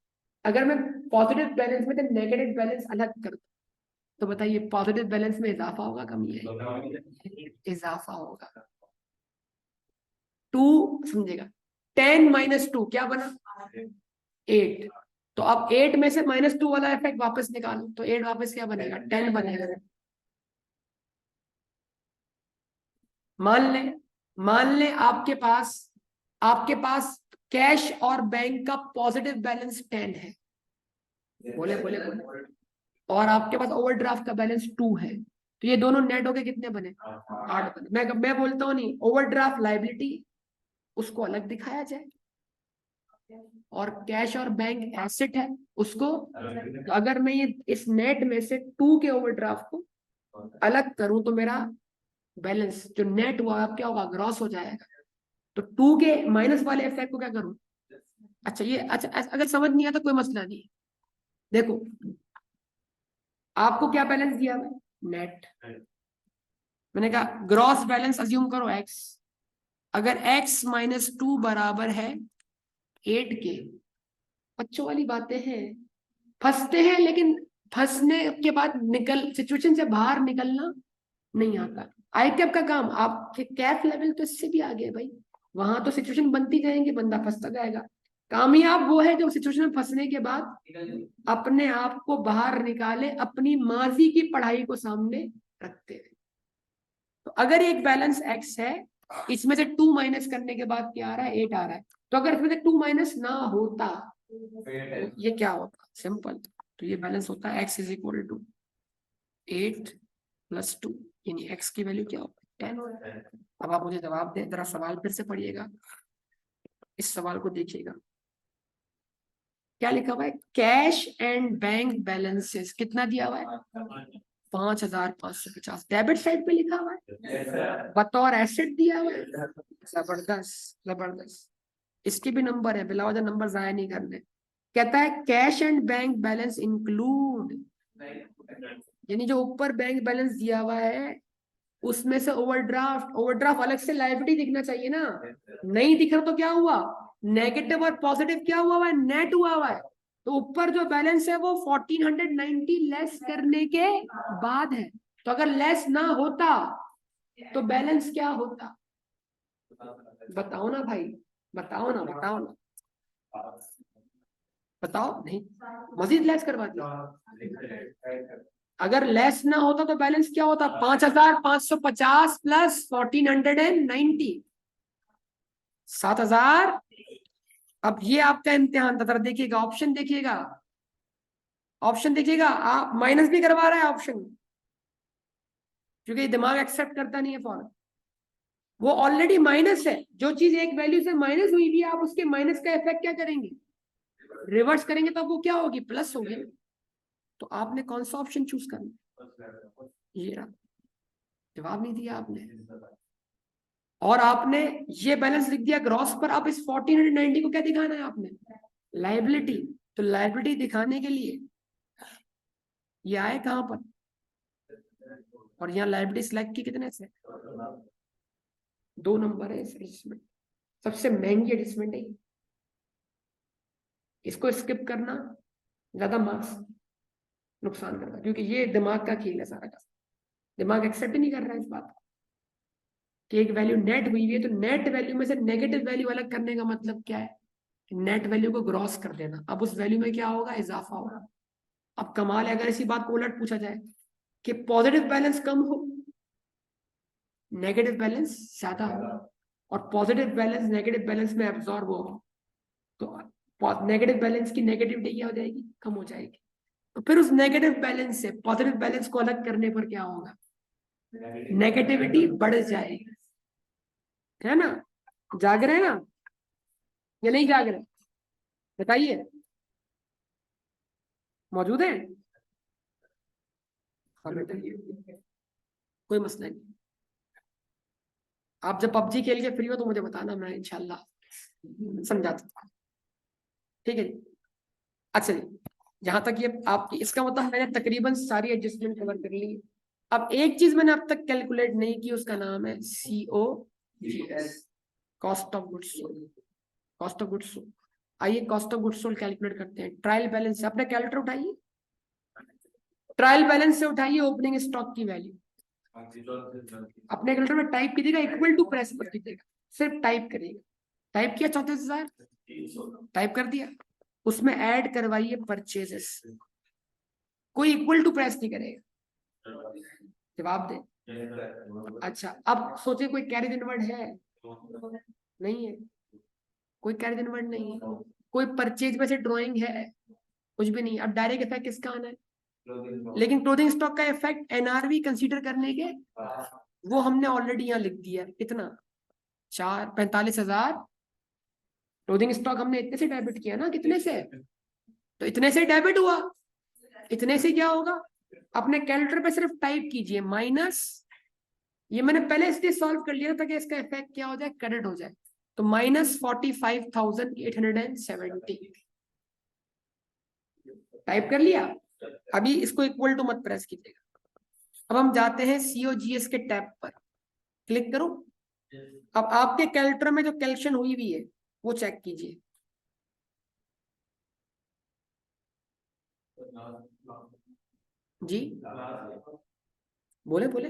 Speaker 1: अगर मैं पॉजिटिव बैलेंस में से नेगेटिव बैलेंस अलग कर, तो बताइए पॉजिटिव बैलेंस में इजाफा होगा कमी है? इजाफा होगा। 2 समझेगा, 10 - 2 क्या बना? 8। तो अब 8 में से -2 वाला इफेक्ट वापस निकालो तो 8 वापस क्या बनेगा? 10 बनेगा। मान ले आपके पास कैश और बैंक का पॉजिटिव बैलेंस 10 है, बोले बोले बोले, और आपके पास ओवरड्राफ्ट का बैलेंस 2 है, तो ये दोनों नेट होके कितने बने? 8 बने। मैं बोलता हूँ नहीं, ओवरड्राफ्ट लायबिलिटी उसको अलग दिखाया जाए और कैश और बैंक एसेट है उसको, तो अगर मैं ये इस नेट में से 2 के ओवरड्राफ्ट को अलग करूं तो मेरा बैलेंस जो नेट हुआ अब क्या होगा? ग्रॉस हो जाएगा। तो 2 के माइनस वाले इफेक्ट को क्या करूं? अच्छा ये, अच्छा अगर समझ नहीं आता कोई मसला नहीं। देखो आपको क्या बैलेंस दिया हुआ? नेट। मैंने कहा ग्रॉस बैलेंस अज्यूम करो x, अगर x - 2 बराबर है 8 के, बच्चों वाली बातें हैं, फंसते हैं लेकिन फंसने के बाद निकल सिचुएशन से बाहर निकलना नहीं आता। ICAP का काम, आपके कैफ लेवल तो इससे भी आगे है भाई, वहां तो सिचुएशन बनती जाएंगे, बंदा फंसता जाएगा। कामयाब वो है जो सिचुएशन में फंसने के बाद अपने आप को बाहर निकाले, अपनी माजी की पढ़ाई को सामने रखते हैं। तो अगर एक बैलेंस x है, इसमें से 2 माइनस करने के बाद क्या आ रहा है? 8 आ रहा है। तो अगर इसमें से 2 माइनस ना होता तो ये क्या होता? सिंपल, तो ये बैलेंस होता है x = 8 + 2, यानी x की वैल्यू क्या होगा? 10 होगा। अब आप मुझे जवाब दें, जरा सवाल फिर से पढ़िएगा, इस सवाल को देखिएगा। क्या लिखा हुआ है? कैश एंड बैंक बैलेंसेस कितना दिया हुआ है? 5,550 डेबिट साइड पे लिखा हुआ है, बतौर एसेट दिया हुआ है। जबरदस्त जबरदस्त, इसके भी नंबर है, बिला वजह नंबर जाया नहीं करने। कहता है cash and bank balance include, यानी जो ऊपर बैंक बैलेंस दिया हुआ है उसमें से ओवरड्राफ्ट अलग से लायबिलिटी दिखना चाहिए ना, नहीं दिख रहा तो क्या हुआ? नेगेटिव और पॉजिटिव क्या हुआ है? नेट हुआ है। तो ऊपर जो बैलेंस है वो 1490 लेस करने के बाद है। तो अगर लेस ना होता तो बैलेंस क्या होता? बताओ ना भाई, बताओ ना, बताओ ना, बताओ। नहीं, मजीद लेस करवा दिया। अगर लेस ना होता तो बैलेंस क्या होता? 5,550 प्लस 1490, 7,000। अब ये आपका इम्तिहान था, देखिएगा ऑप्शन, देखिएगा ऑप्शन, देखिएगा आप माइनस भी करवा रहा है ऑप्शन, क्योंकि दिमाग एक्सेप्ट करता नहीं है फौरन। वो ऑलरेडी माइनस है, जो चीज एक वैल्यू से माइनस हुई भी, आप उसके माइनस का इफेक्ट क्या करेंगे? रिवर्स करेंगे, तो वो क्या होगी? प्लस होगी। तो आपने कौन सा ऑप्शन चूज करना? ये रहा, जवाब नहीं दिया आपने, और आपने ये बैलेंस लिख दिया ग्रॉस पर। अब इस 1490 को क्या दिखाना है आपने? लाइबिलिटी। तो लाइबिलिटी दिखाने के लिए ये आए कहां पर? और यहाँ लाइबिलिटी सिलेक्ट की कितने से? 2 नंबर है इस एडजस्टमेंट, सबसे महंगी एडजस्टमेंट है। इसको स्किप करना ज्यादा मार्क्स नुकसान करता है, क्योंकि ये दिमाग का खेल है सारा का। दिमाग एक्सेप्ट ही नहीं कर रहा है इस बात को कि एक वैल्यू नेट हुई है, तो नेट वैल्यू में से नेगेटिव वैल्यू अलग करने का मतलब क्या है, नेट वैल्यू को ग्रॉस कर देना। अब उस वैल्यू में क्या होगा, इजाफा होगा। अब कमाल है, अगर इसी बात को उलट पूछा जाए कि पॉजिटिव बैलेंस कम हो, नेगेटिव बैलेंस ज्यादा हो, और पॉजिटिव बैलेंस नेगेटिव बैलेंस में एब्जॉर्ब हो, तो नेगेटिव बैलेंस की नेगेटिविटी क्या हो जाएगी, कम हो जाएगी। तो फिर उस नेगेटिव बैलेंस से पॉजिटिव बैलेंस को अलग करने पर क्या होगा, नेगेटिविटी बढ़ जाएगी, है ना। जाग रहे हैं ना, या नहीं जाग रहे, बताइए, मौजूद है। हाँ बेटा, कोई मसला नहीं। आप जब पबजी खेल के फ्री हो तो मुझे बताना, मैं इंशाल्लाह समझा दूंगा, ठीक है जी। अच्छा जी, जहां तक ये आपकी, इसका मतलब मैंने तकरीबन सारी एडजस्टमेंट कवर कर ली। अब एक चीज मैंने अब तक कैलकुलेट नहीं की, उसका नाम है COGS, cost of goods sold. Cost of goods sold, आइए cost of goods sold calculate करते हैं। ट्रायल बैलेंस से अपने कैलकुलेटर उठाइए, ट्रायल बैलेंस से उठाइए ओपनिंग स्टॉक की वैल्यू, अपने कैलकुलेटर में टाइप कीजिएगा, इक्वल टू प्रेस पर कीजिएगा, सिर्फ टाइप करिएगा। टाइप किया 34,000, टाइप कर दिया, उसमें ऐड करवाइए परचेजेस, कोई इक्वल टू प्रेस नहीं करेगा, जवाब दे। अच्छा, अब सोचिए कोई कैरी इनवर्ड है, नहीं है, कोई कैरी इनवर्ड नहीं है, कोई परचेज में से ड्रॉइंग है, कुछ भी नहीं। अब डायरेक्ट इफेक्ट किसका आना है, लेकिन क्लोथिंग स्टॉक का इफेक्ट NRV कंसीडर करने के, वो हमने ऑलरेडी यहाँ लिख दिया, कितना, 45,000 क्लोथिंग स्टॉक हमने इतने से डेबिट किया ना, कितने से, तो इतने से डेबिट हुआ, इतने से क्या होगा, अपने कैलकुलेटर पे सिर्फ टाइप कीजिए माइनस, ये मैंने पहले इसलिए सॉल्व कर लिया ताकि इसका इफेक्ट क्या हो जाए, क्रेडिट हो जाए, तो -45,870 टाइप कर लिया। अभी इसको इक्वल टू मत प्रेस कीजिएगा। अब हम जाते हैं COGS के टैब पर, क्लिक करो। अब आपके कैलकुलेटर में जो कैलकुलेशन हुई हुई है वो चेक कीजिए। जी बोले बोले,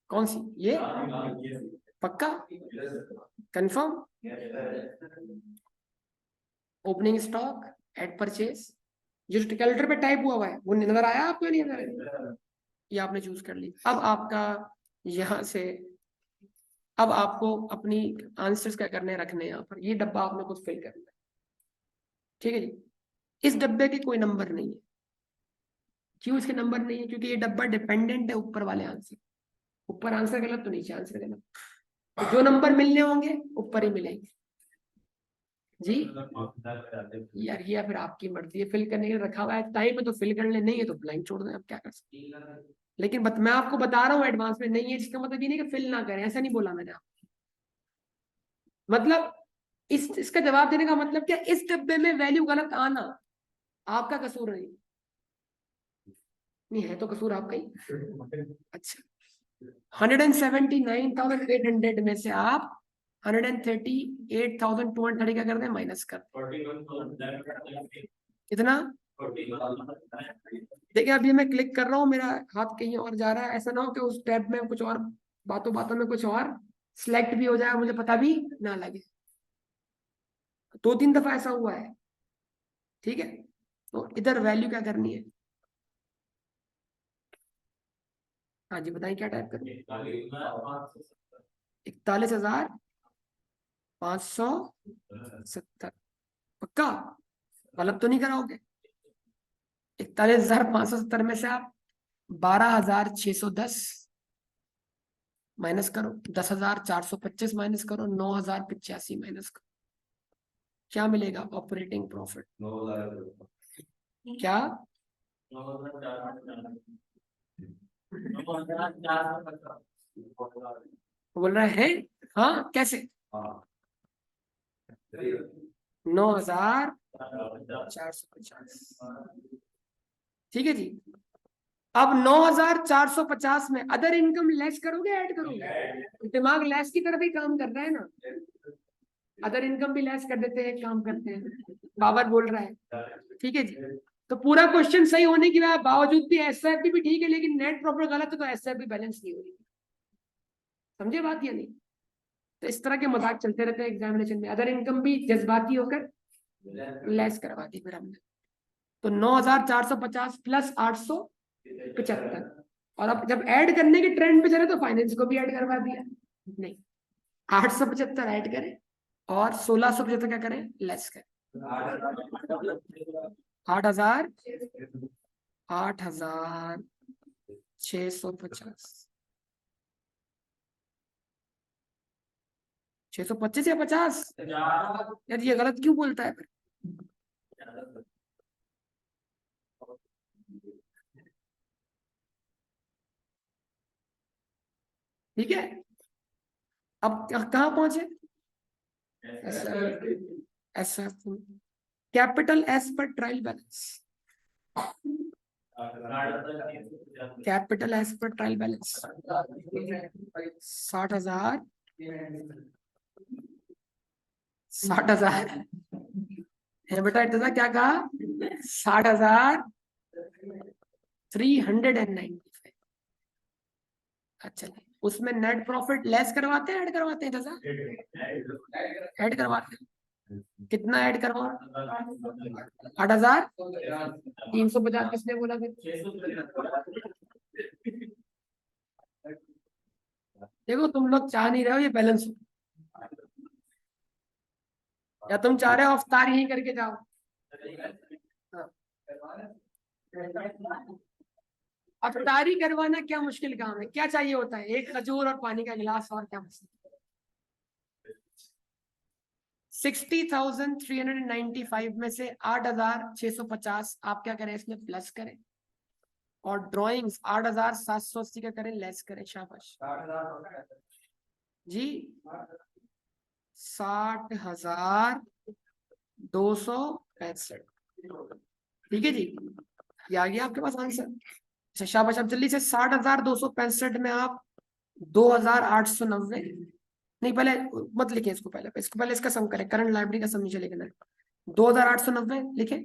Speaker 1: कौन सी ये, पक्का confirm, opening stock at purchase, जो कैलकुलेटर पे टाइप हुआ है वो नजर आया आपको, नहीं नजर आया, ये आपने चूज कर ली। अब आपका यहाँ से, अब आपको अपनी आंसर्स क्या करने रखने हैं, यहाँ पर ये डब्बा आपने खुद फिल करना है, ठीक है जी। इस डब्बे के कोई नंबर नहीं है, क्यों इसके नंबर नहीं है, क्योंकि ये डब्बा डिपेंडेंट है ऊपर वाले आंसर, ऊपर आंसर गलत तो नीचे आंसर गलत, तो जो नंबर मिलने होंगे ऊपर ही मिलेंगे जी। यार ये फिर आपकी मर्जी है, फिल करने के लिए रखा हुआ है, टाइम है तो फिल कर ले, नहीं है तो ब्लैंक छोड़ दें, आप क्या कर सकते हैं। लेकिन मैं आपको बता रहा हूँ एडवांस में नहीं है, जिसका मतलब ये नहीं कि फिल ना करें, ऐसा नहीं बोला मैंने आपको। मतलब इसका जवाब देने का मतलब क्या, इस डब्बे में वैल्यू गलत आना आपका कसूर नहीं, नहीं है तो कसूर आपका ही। अच्छा, 179,800 में से आप 138,230 क्या कर दें, माइनस कर, कितना, देखिए अभी मैं क्लिक कर रहा हूँ, मेरा हाथ कहीं और जा रहा है, ऐसा ना हो कि उस टैब में कुछ और, बातों बातों में कुछ और सिलेक्ट भी हो जाए, मुझे पता भी ना लगे। 2-3 दफा ऐसा हुआ है, ठीक है। तो इधर वैल्यू क्या करनी है, हाँ जी बताइए क्या टाइप करनी है, 41,570, पक्का गलत तो नहीं कराओगे। 41,570 में से आप 12,610 माइनस करो, 10,425 माइनस करो, 9,085 माइनस करो, क्या मिलेगा, ऑपरेटिंग प्रॉफिट, क्या, बोल रहा है, हाँ कैसे, 9,450, ठीक है जी। अब 9,450 में अदर इनकम लेस करोगे ऐड करोगे, दिमाग लेस की तरफ ही काम कर रहा है ना, अदर इनकम भी लेस कर देते हैं, काम करते हैं, बाबर बोल रहा है, ठीक है जी। तो पूरा क्वेश्चन सही होने के बावजूद भी एसआईपी भी ठीक है, लेकिन नेट प्रॉफिट गलत है तो एसआईपी बैलेंस नहीं हो रही। समझे बात या नहीं? तो इस तरह के मजाक चलते रहते हैं एग्जामिनेशन में। अदर इनकम भी जज्बाती होकर लेस करवा दी फिर हमने। तो 9450 प्लस 875, और अब जब ऐड करने के ट्रेंड पे चले तो फाइनेंस को भी ऐड करवा दिया। नहीं, 875 ऐड करें और 1675 क्या करें, लेस करें। 8000, 8650, 625 या 50? यार ये गलत क्यों बोलता है फिर? ठीक है, अब कहाँ पहुंचे? ऐसा कैपिटल एस पर ट्रायल बैलेंस, कैपिटल एस पर ट्रायल बैलेंस 60,000, 60,000 है बेटा। इतना क्या कहा? 60,395। अच्छा, उसमें नेट प्रॉफिट लेस करवाते हैं, ऐड करवाते हैं? ऐड करवाते हैं। कितना ऐड करवा? 8,350। किसने बोला फिर? देखो तुम लोग चाह नहीं रहे हो ये बैलेंस हो, या तुम चाह रहे हो अफ्तार ही करके जाओ। हाँ। अफ्तारी करवाना क्या मुश्किल काम है? क्या चाहिए होता है? एक खजूर और पानी का गिलास, और क्या मुश्किल? 60,395 में से 8,650 आप क्या करें, इसमें प्लस करें, और ड्राइंग्स 8,780 का करें, लेस करें। शाबाश जी। 60,265। ठीक है जी, ये आ गया आपके पास आंसर। अच्छा शाबाश। अब जल्दी से 60,265 में आप 2,890, नहीं पहले मत लिखे इसको, पहले इसका सम करें। करंट लाइब्रेरी का सम नीचे लिखना है। 2,890 लिखे,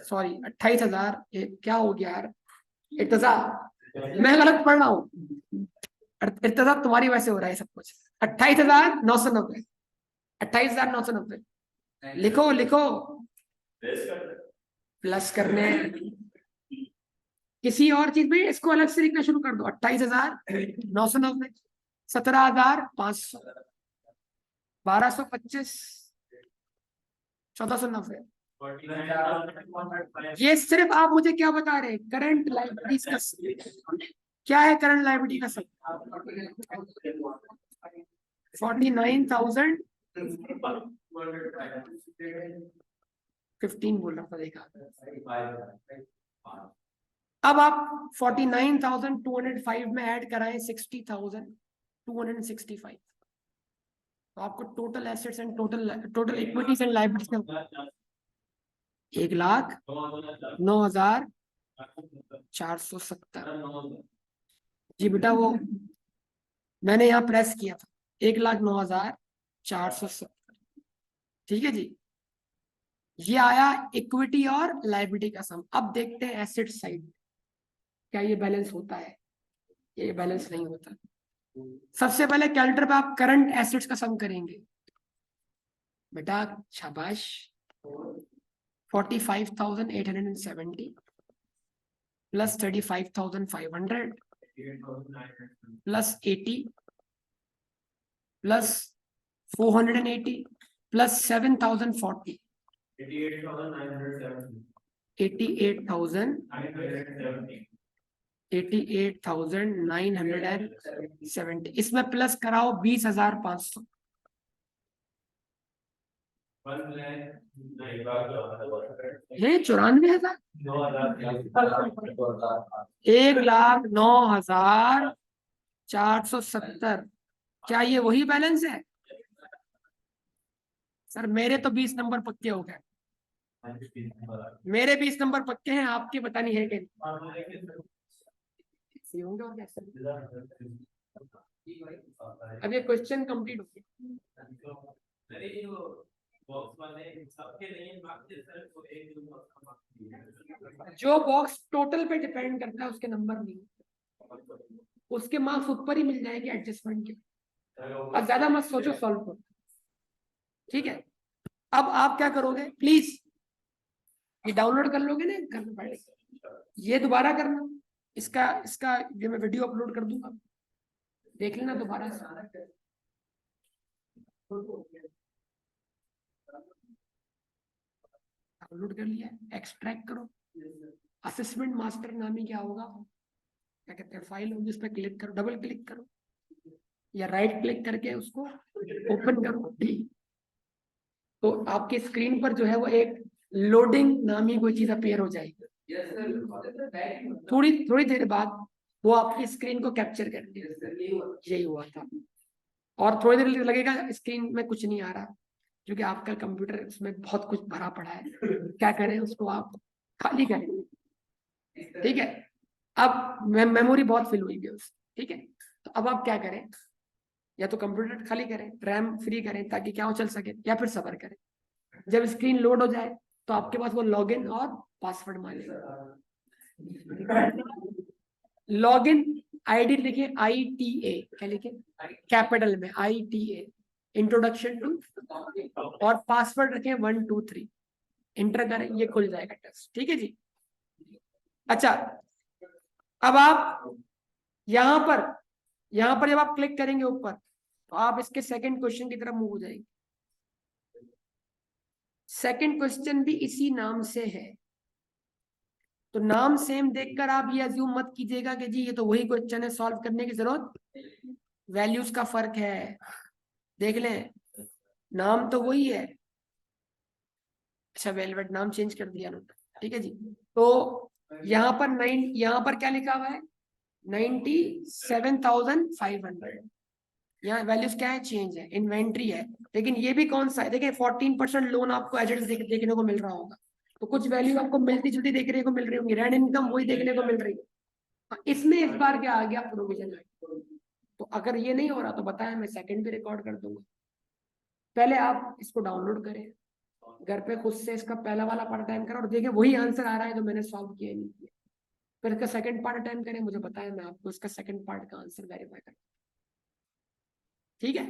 Speaker 1: सॉरी 28,000। क्या हो गया यार, इर्तजा मैं गलत पढ़ रहा हूँ। इर्तजा तुम्हारी वजह से हो रहा है सब कुछ। 28,990, 28,990 लिखो लिखो। प्लस करने किसी और चीज में इसको अलग से लिखना शुरू कर दो। 28,990, 17,500, 1,225, 1,490। ये सिर्फ आप मुझे क्या बता रहे हैं? करंट लाइब्रेरी का क्या है? करंट लाइब्रेरी का सब 49,015 बोल रहा था, देखा। अब आप 49,205 में ऐड कराएं 60,265, तो आपको total assets and total equities and liabilities में 1,09,470। जी बेटा, वो मैंने यहाँ प्रेस किया था, 1,09,470। ठीक है जी, ये आया इक्विटी और लाइबिलिटी का सम। अब देखते हैं एसेट साइड, क्या ये बैलेंस होता है? ये बैलेंस नहीं होता। सबसे पहले कैलकुलेटर पे आप करंट एसेट्स का सम करेंगे बेटा। शाबाश। 45,870 प्लस 35,500 प्लस 80 प्लस 480 प्लस 7,040, 88,970। इसमें प्लस कराओ 20,500। ये 94,000, 1,09,470। क्या ये वही बैलेंस है? सर मेरे तो 20 नंबर पक्के हो गए। मेरे 20 नंबर पक्के हैं, आपके पता नहीं है कि नहीं होंगे और कैसे। अब ये क्वेश्चन कंप्लीट हो गया। जो बॉक्स टोटल पे डिपेंड करता है उसके नंबर नहीं, उसके मार्क्स ऊपर ही मिल जाएंगे एडजस्टमेंट के। अब ज्यादा मत सोचो, सॉल्व करो। ठीक है, अब आप क्या करोगे, प्लीज ये डाउनलोड कर लोगे ना घर में पहले, ये दोबारा करना, इसका इसका ये मैं वीडियो अपलोड कर दूंगा, देख लेना दोबारा से। डाउनलोड कर लिया, एक्सट्रैक्ट करो, असेसमेंट मास्टर नामी क्या होगा, क्या कहते हैं, फाइल होगी, उस पर क्लिक करो, डबल क्लिक करो या राइट क्लिक करके उसको ओपन करो। तो आपके स्क्रीन पर जो है वो एक लोडिंग नामी कोई चीज अपीयर हो जाएगी, थोड़ी थोड़ी देर बाद वो आपकी स्क्रीन को कैप्चर करती है, यही हुआ था। और थोड़ी देर लगेगा, स्क्रीन में कुछ नहीं आ रहा क्योंकि आपका कंप्यूटर उसमें बहुत कुछ भरा पड़ा है, क्या करें उसको आप खाली करें। ठीक है, अब मेमोरी बहुत फिल हुई है उसकी। ठीक है, तो अब आप क्या करें, या तो कंप्यूटर खाली करें, रैम फ्री करें ताकि क्या हो चल सके, या फिर सबर करें। जब स्क्रीन लोड हो जाए तो आपके पास वो लॉगिन और पासवर्ड मांगेगा। लॉगिन आईडी लिखिए, ITA, क्या लिखे, कैपिटल में ITA, इंट्रोडक्शन टू, और पासवर्ड रखें 123, इंटर करें, ये खुल जाएगा टेस्ट। ठीक है जी। अच्छा, अब आप यहां पर जब आप क्लिक करेंगे ऊपर, तो आप इसके सेकंड क्वेश्चन की तरफ मूव हो जाएंगे। सेकंड क्वेश्चन भी इसी नाम से है, तो नाम सेम देखकर आप ये अज्यूम मत कीजिएगा कि जी ये तो वही क्वेश्चन है, सॉल्व करने की जरूरत, वैल्यूज का फर्क है। देख लें, नाम तो वही है। अच्छा, वेलवेट नाम चेंज कर दिया ना, ठीक है जी। तो यहाँ पर क्या लिखा हुआ है, 97,500, यहाँ वैल्यूज क्या है, चेंज है, इन्वेंट्री है। लेकिन ये भी कौन सा है, देखिए 14% लोन आपको एजेंट देखने को मिल रहा होगा, तो कुछ वैल्यू आपको मिलती जुलती देखने को मिल रही होगी, रेंट इनकम वही देखने को मिल रही है। इसमें इस बार क्या आ गया, प्रोविजन। तो अगर ये नहीं हो रहा तो बताया, मैं सेकंड भी रिकॉर्ड कर दूंगा। पहले आप इसको डाउनलोड करें घर पे खुद से, इसका पहला वाला पार्ट अटेम्प्ट करें और देखिए वही आंसर आ रहा है जो मैंने सॉल्व किया नहीं किया। फिर इसका सेकंड पार्ट अटेम्प्ट करें, मुझे बताया, मैं आपको इसका सेकंड पार्ट का आंसर वेरीफाई करूँ। ठीक है।